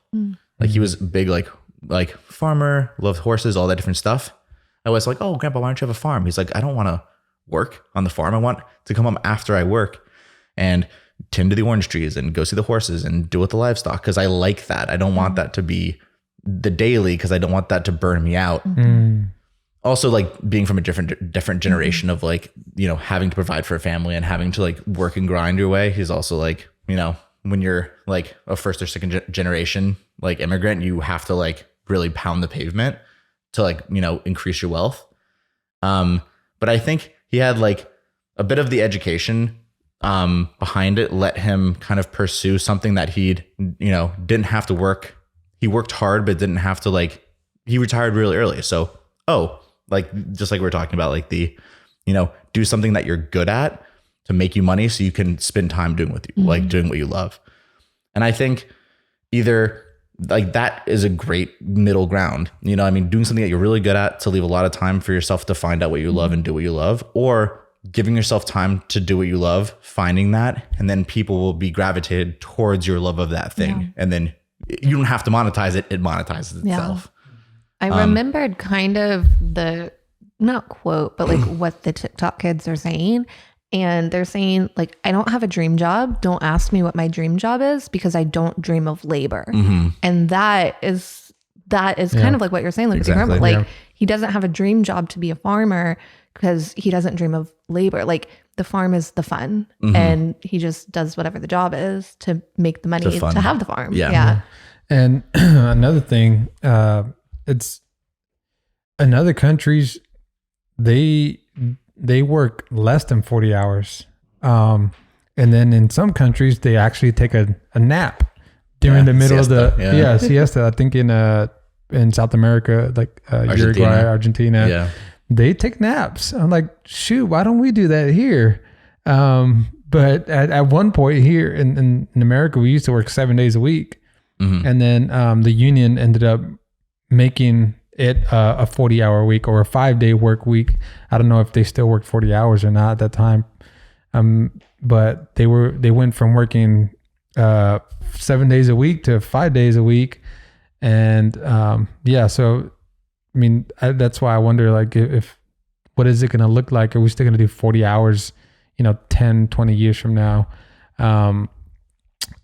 Like he was big, like farmer, loved horses, all that different stuff. I was like, oh, Grandpa, why don't you have a farm? He's like, I don't want to work on the farm. I want to come home after I work and tend to the orange trees and go see the horses and deal with the livestock. Cause I like that. I don't want that to be the daily. Cause I don't want that to burn me out. also like being from a different generation of like, you know, having to provide for a family and having to like work and grind your way. He's also like, you know, when you're like a first or second generation like immigrant, you have to like really pound the pavement to like, you know, increase your wealth. But I think he had like a bit of the education behind it, let him kind of pursue something that he'd, you know, didn't have to work. He worked hard, but didn't have to like, he retired really early. So, like, just like we were talking about, like the, you know, do something that you're good at to make you money so you can spend time doing what you like, doing what you love. And I think either like that is a great middle ground, you know, I mean, doing something that you're really good at to leave a lot of time for yourself to find out what you love and do what you love, or giving yourself time to do what you love, finding that, and then people will be gravitated towards your love of that thing. Yeah. And then you don't have to monetize it. It monetizes itself. I remembered kind of the, not quote, but like what the TikTok kids are saying. And they're saying like, I don't have a dream job. Don't ask me what my dream job is because I don't dream of labor. And that is kind of like what you're saying. Like, exactly. Like he doesn't have a dream job to be a farmer because he doesn't dream of labor. Like the farm is the fun and he just does whatever the job is to make the money to have the farm. Yeah. And another thing, it's in other countries, they work less than 40 hours. And then in some countries, they actually take a nap during the middle siesta. Of the siesta. I think in South America, like Uruguay, Argentina, they take naps. I'm like, shoot, why don't we do that here? But at one point here in America, we used to work 7 days a week. And then the union ended up making it a 40-hour week or a 5-day work week. I don't know if they still work 40 hours or not at that time. But they went from working 7 days a week to 5 days a week. And so I mean, that's why I wonder like if what is it going to look like? Are we still going to do 40 hours, 10, 20 years from now?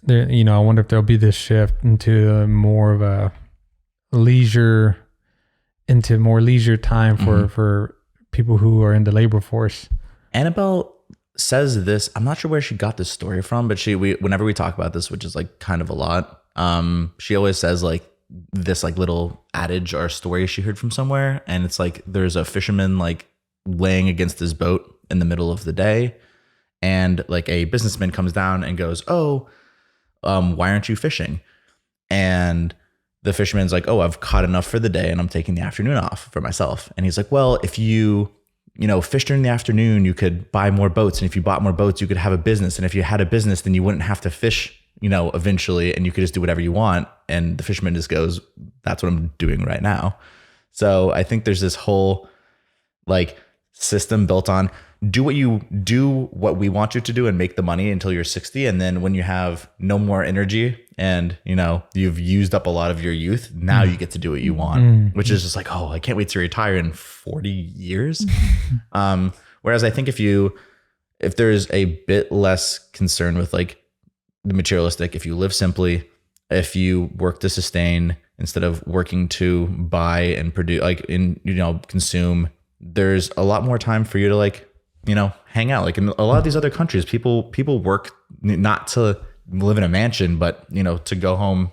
There, I wonder if there'll be this shift into more of a leisure time for people who are in the labor force. Annabelle says this. I'm not sure where she got this story from, but whenever we talk about this, which is like kind of a lot, she always says like this like little adage or story she heard from somewhere, and it's like there's a fisherman like laying against his boat in the middle of the day, and like a businessman comes down and goes, why aren't you fishing? And the fisherman's like, I've caught enough for the day and I'm taking the afternoon off for myself. And he's like, well, if you fished during the afternoon, you could buy more boats. And if you bought more boats, you could have a business. And if you had a business, then you wouldn't have to fish, eventually, and you could just do whatever you want. And the fisherman just goes, that's what I'm doing right now. So I think there's this whole like system built on do what we want you to do and make the money until you're 60. And then when you have no more energy and, you've used up a lot of your youth, now you get to do what you want, which is just like, I can't wait to retire in 40 years. Whereas I think if there's a bit less concern with like the materialistic, if you live simply, if you work to sustain instead of working to buy and produce, like consume, there's a lot more time for you to like, hang out. Like in a lot of these other countries, people work not to live in a mansion, but, to go home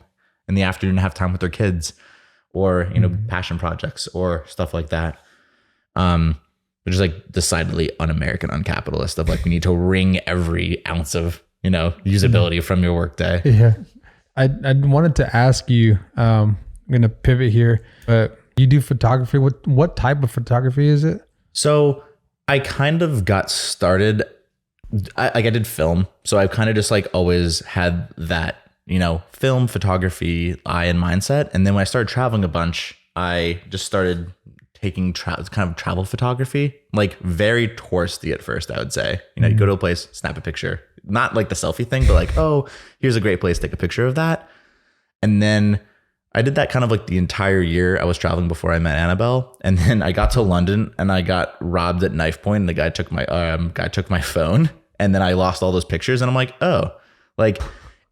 in the afternoon and have time with their kids or, passion projects or stuff like that. Which is like decidedly un-American, uncapitalist of like, we need to wring every ounce of, usability from your workday. Yeah. I wanted to ask you, I'm going to pivot here, but you do photography. What type of photography is it? So I kind of got started, I did film. So I kind of just like always had that, film photography eye and mindset. And then when I started traveling a bunch, I just started taking kind of travel photography, like very touristy at first, I would say. You go to a place, snap a picture, not like the selfie thing, but like, here's a great place, take a picture of that. And then I did that kind of like the entire year I was traveling before I met Annabelle. And then I got to London and I got robbed at knife point and the guy took my phone and then I lost all those pictures. And I'm like,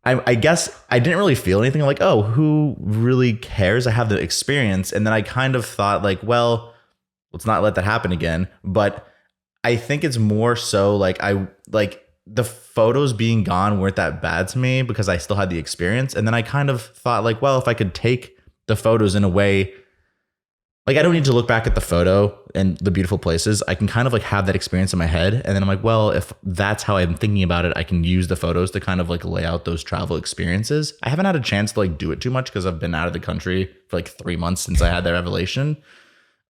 I guess I didn't really feel anything. I'm like, who really cares? I have the experience. And then I kind of thought like, well, let's not let that happen again. But I think it's more so like the photos being gone weren't that bad to me because I still had the experience. And then I kind of thought like, well, if I could take the photos in a way, like I don't need to look back at the photo and the beautiful places. I can kind of like have that experience in my head. And then I'm like, well, if that's how I'm thinking about it, I can use the photos to kind of like lay out those travel experiences. I haven't had a chance to like do it too much because I've been out of the country for like 3 months since I had that revelation.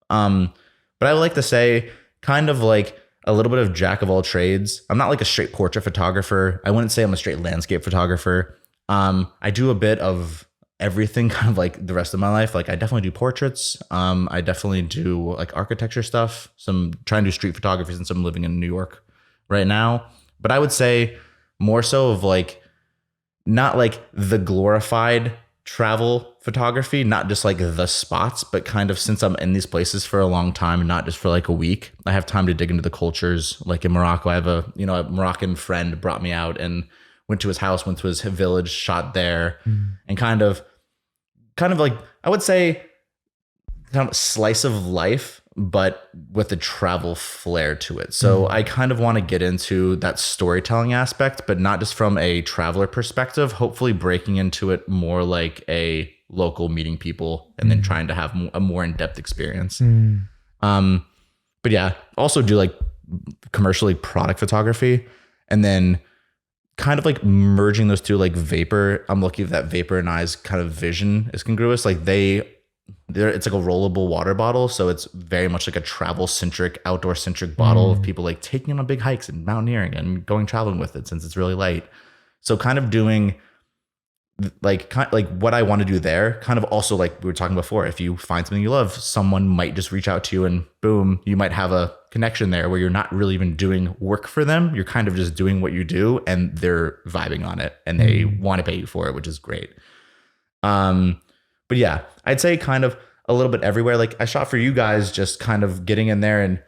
But I would like to say kind of like a little bit of jack of all trades. I'm not like a straight portrait photographer. I wouldn't say I'm a straight landscape photographer. I do a bit of everything kind of like the rest of my life. Like I definitely do portraits. I definitely do like architecture stuff. Trying to do street photography since I'm living in New York right now. But I would say more so of like, not like the glorified travel photography, not just like the spots, but kind of since I'm in these places for a long time, not just for like a week, I have time to dig into the cultures. Like in Morocco, I have a Moroccan friend brought me out and went to his house, went to his village, shot there, and kind of like, I would say kind of slice of life, but with a travel flair to it. So I kind of want to get into that storytelling aspect, but not just from a traveler perspective, hopefully breaking into it more like a local meeting people and then trying to have a more in-depth experience. But yeah, also do like commercially product photography and then kind of like merging those two, like vapor. I'm lucky that Vapor and I's kind of vision is congruous. Like it's like a rollable water bottle. So it's very much like a travel centric, outdoor centric bottle of people like taking on big hikes and mountaineering and going traveling with it since it's really light. So kind of doing like what I want to do there, kind of also like we were talking before, if you find something you love, someone might just reach out to you and boom, you might have a connection there where you're not really even doing work for them. You're kind of just doing what you do and they're vibing on it and they want to pay you for it, which is great. But yeah, I'd say kind of a little bit everywhere. Like I shot for you guys, just kind of getting in there and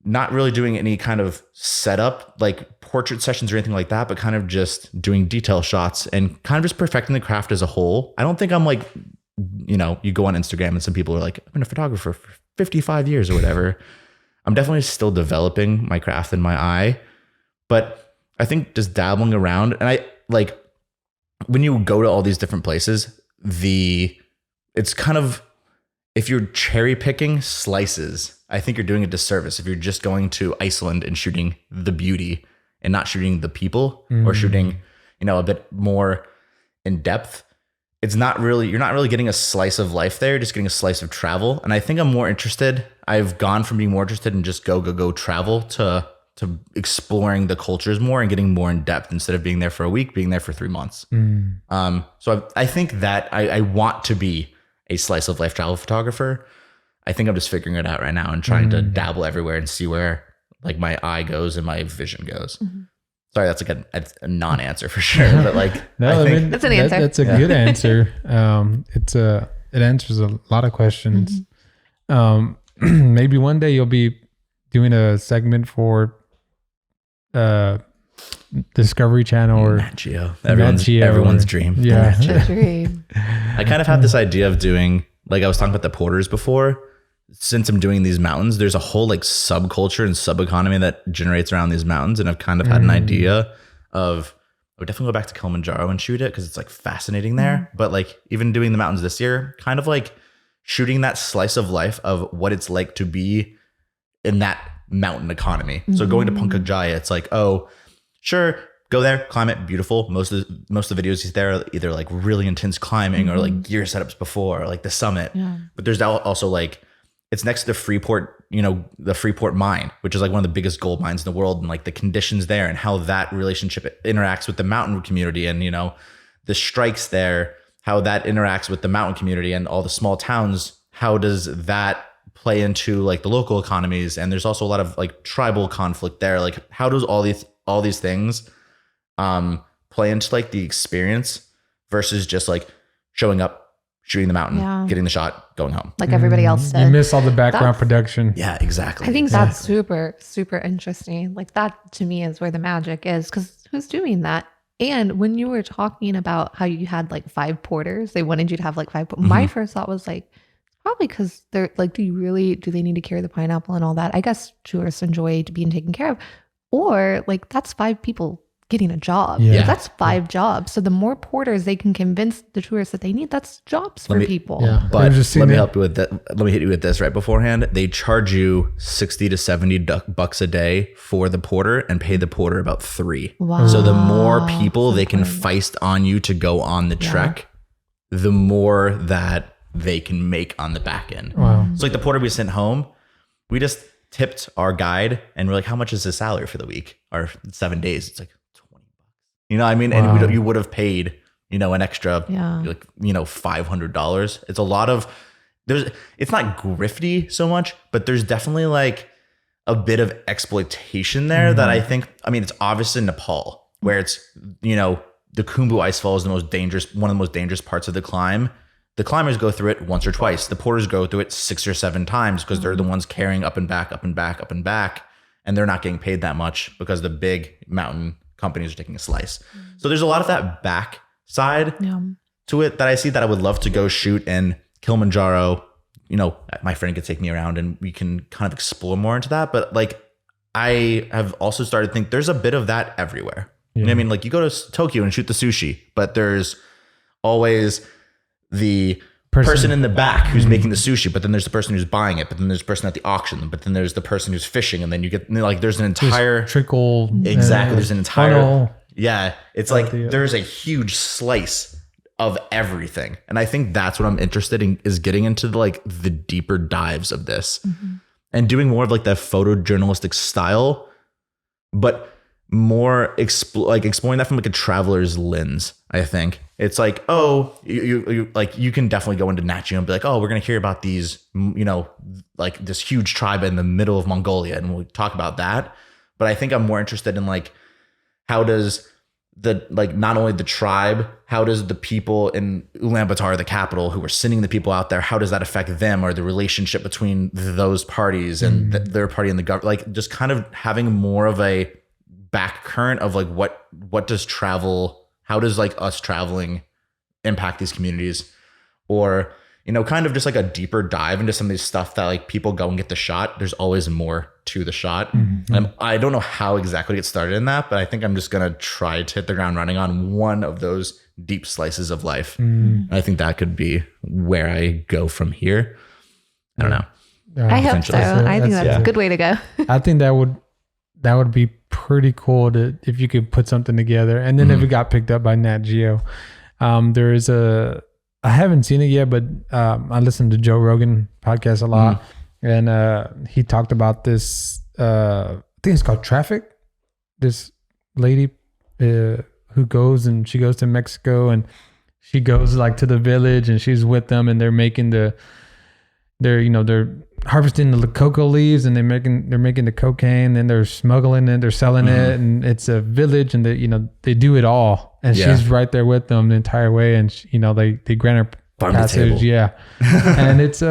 not really doing any kind of setup, like portrait sessions or anything like that, but kind of just doing detail shots and kind of just perfecting the craft as a whole. I don't think I'm like, you go on Instagram and some people are like, I've been a photographer for 55 years or whatever. I'm definitely still developing my craft in my eye, but I think just dabbling around, and I like when you go to all these different places, it's kind of, if you're cherry picking slices, I think you're doing a disservice if you're just going to Iceland and shooting the beauty and not shooting the people or shooting, a bit more in depth. You're not really getting a slice of life there, just getting a slice of travel. And I think I'm more interested. I've gone from being more interested in just go travel to exploring the cultures more and getting more in depth instead of being there for a week, being there for 3 months. So I think that I want to be a slice of life travel photographer. I think I'm just figuring it out right now and trying to dabble everywhere and see where like my eye goes and my vision goes. Sorry, that's like a non-answer for sure, but like I think that's an answer. That's a good answer. It answers a lot of questions. Maybe one day you'll be doing a segment for Discovery Channel or Nat Geo. Everyone's dream. Yeah. Dream. I kind of have this idea of doing, like I was talking about the porters before, since I'm doing these mountains, there's a whole like subculture and sub economy that generates around these mountains. And I've kind of had an idea of, I would definitely go back to Kilimanjaro and shoot it because it's like fascinating there. But like even doing the mountains this year, kind of like shooting that slice of life of what it's like to be in that mountain economy. So going to Pankaj Jaya, it's like, oh, sure, go there, climb it, beautiful. Most of the videos there are either like really intense climbing or like gear setups before, or like the summit. Yeah. But there's also like, it's next to the Freeport, the Freeport mine, which is like one of the biggest gold mines in the world, and like the conditions there and how that relationship interacts with the mountain community and, the strikes there, how that interacts with the mountain community and all the small towns. How does that play into like the local economies? And there's also a lot of like tribal conflict there. Like how does all these things play into like the experience versus just like showing up, shooting the mountain, getting the shot, going home. Like everybody else did. You miss all the background production. Yeah, exactly. I think that's super, super interesting. Like that to me is where the magic is, because who's doing that? And when you were talking about how you had like 5 porters, they wanted you to have like 5. My first thought was like, Probably because they're like, do they need to carry the pineapple and all that? I guess tourists enjoy being taken care of. Or like, that's 5 people getting a job. Yeah. Like, that's 5 jobs. So the more porters they can convince the tourists that they need, that's jobs for people. Yeah. But let me help you with that. Let me hit you with this right beforehand. They charge you $60 to $70 a day for the porter and pay the porter about $3. Wow. So the more people they can feist on you to go on the trek, the more that they can make on the back end. Wow. So like the porter we sent home, we just tipped our guide and we're like, how much is his salary for the week or 7 days? It's like $20. You know what I mean? Wow. And you would have paid, you know, an extra, like, you know, $500. It's a lot of, it's not grifty so much, but there's definitely like a bit of exploitation there that I think, I mean, it's obvious in Nepal where it's, you know, the Khumbu Icefall is one of the most dangerous parts of the climb. The climbers go through it once or twice. The porters go through it 6 or 7 times because they're the ones carrying up and back, up and back, up and back. And they're not getting paid that much because the big mountain companies are taking a slice. So there's a lot of that back side to it that I see that I would love to go shoot in Kilimanjaro. You know, my friend could take me around and we can kind of explore more into that. But like, I have also started to think there's a bit of that everywhere. You know what I mean? Like you go to Tokyo and shoot the sushi, but there's always the person in the back who's making the sushi, but then there's the person who's buying it, but then there's the person at the auction, but then there's the person who's fishing, and then you get like there's an entire trickle. Exactly. There's an entire funnel. Yeah. It's like there's a huge slice of everything. And I think that's what I'm interested in, is getting into like the deeper dives of this and doing more of like that photojournalistic style, but more exploring that from like a traveler's lens. I think it's like, oh, you like, you can definitely go into Nat Geo and be like, oh, we're going to hear about these, you know, like this huge tribe in the middle of Mongolia. And we'll talk about that. But I think I'm more interested in like, how does the, like, not only the tribe, how does the people in Ulaanbaatar, the capital, who are sending the people out there, how does that affect them, or the relationship between those parties and their party and the government? Like just kind of having more of a back current of like, what does travel, how does like us traveling impact these communities? Or, you know, kind of just like a deeper dive into some of these stuff that like people go and get the shot. There's always more to the shot. I don't know how exactly to get started in that, but I think I'm just going to try to hit the ground running on one of those deep slices of life. I think that could be where I go from here. I don't know. I hope so. I think that's a good way to go. I think that would be pretty cool if you could put something together. And then if it got picked up by Nat Geo, there is I haven't seen it yet, but I listen to Joe Rogan podcast a lot. And he talked about this, I think it's called Traffic. This lady who goes to Mexico, and she goes like to the village and she's with them, and they're making they're harvesting the cocoa leaves, and they're making the cocaine, and they're smuggling it, they're selling it, and it's a village, and they do it all, and she's right there with them the entire way, and they grant her passage, and it's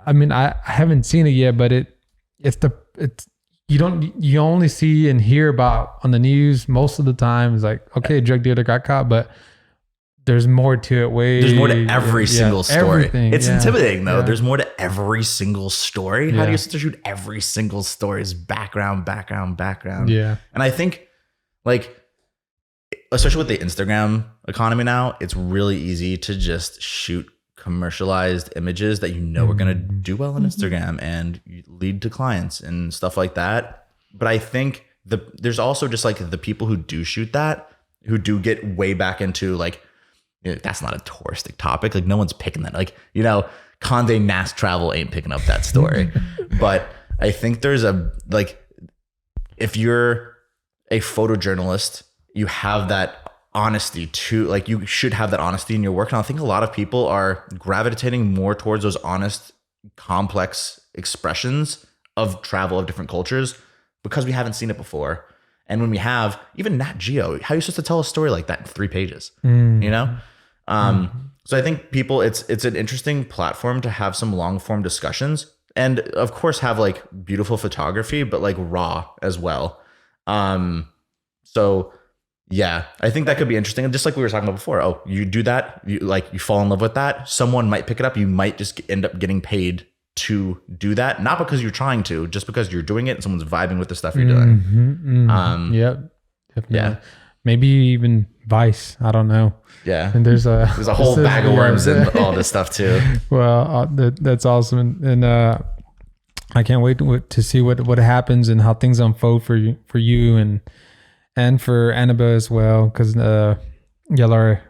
I mean, I haven't seen it yet, but you only see and hear about on the news most of the time. It's like, okay, drug dealer got caught, but there's more to it. There's more to every single story. It's intimidating though. Yeah. There's more to every single story. How do you shoot every single story's background? Yeah. And I think like, especially with the Instagram economy now, it's really easy to just shoot commercialized images that are going to do well on Instagram and lead to clients and stuff like that. But I think there's also just like the people who do shoot that, who do get way back into like, that's not a touristic topic. Like no one's picking that. Like, Condé Nast Travel ain't picking up that story. But I think there's if you're a photojournalist, you have that honesty too. Like you should have that honesty in your work. And I think a lot of people are gravitating more towards those honest, complex expressions of travel of different cultures because we haven't seen it before. And when we have, even Nat Geo, how are you supposed to tell a story like that in 3 pages? So I think people, it's an interesting platform to have some long form discussions, and of course have like beautiful photography, but like raw as well. So Yeah, I think that could be interesting. And just like we were talking about before, oh, you do that, you fall in love with that. Someone might pick it up. You might just end up getting paid to do that, not because you're trying to, just because you're doing it and someone's vibing with the stuff you're doing. Yep. Definitely. Yeah. Maybe even Vice. I don't know. Yeah. And there's a whole bag of worms in all this stuff too. Well, that's awesome. And I can't wait to see what happens and how things unfold for you and for Annabelle as well. Cause y'all are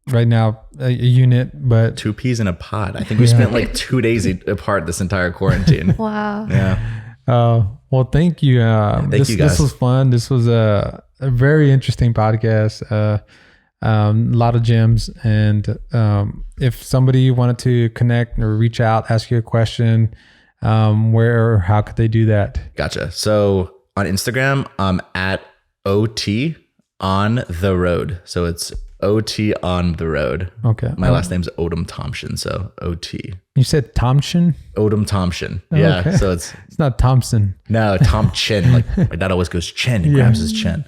right now a unit, but 2 peas in a pod. I think we spent like 2 days apart this entire quarantine. Wow. Yeah. Well, thank you. Thank you guys. This was fun. This was a very interesting podcast. A lot of gems. And if somebody wanted to connect or reach out, ask you a question, where or how could they do that? Gotcha. So on Instagram, at OT on the road. So it's OT on the road. Okay. My last name's Odom Thompson. So OT. You said Thompson? Odom Thompson. Yeah. Okay. So it's not Thompson. No, Tom Chin. Like my dad always goes chin and grabs his chin.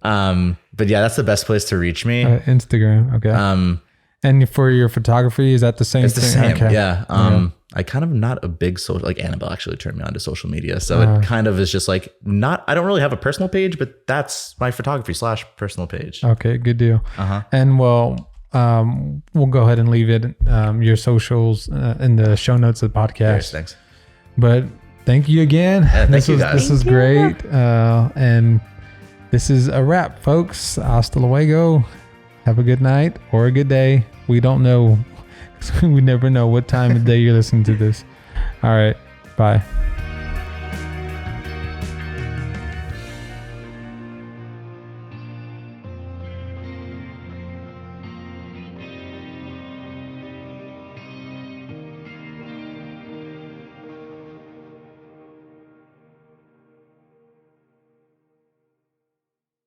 But yeah, that's the best place to reach me. Instagram. Okay. And for your photography, is that the same thing? It's the same. Okay. Yeah. I kind of not a big social, like Annabelle actually turned me on to social media. So it kind of is just like I don't really have a personal page, but that's my photography / personal page. Okay. Good deal. And well, we'll go ahead and leave it, your socials in the show notes of the podcast. Cheers, thanks. But thank you again. Thank you guys. This is great. And this is a wrap, folks. Hasta luego. Have a good night or a good day. We don't know. We never know what time of day you're listening to this. All right. Bye.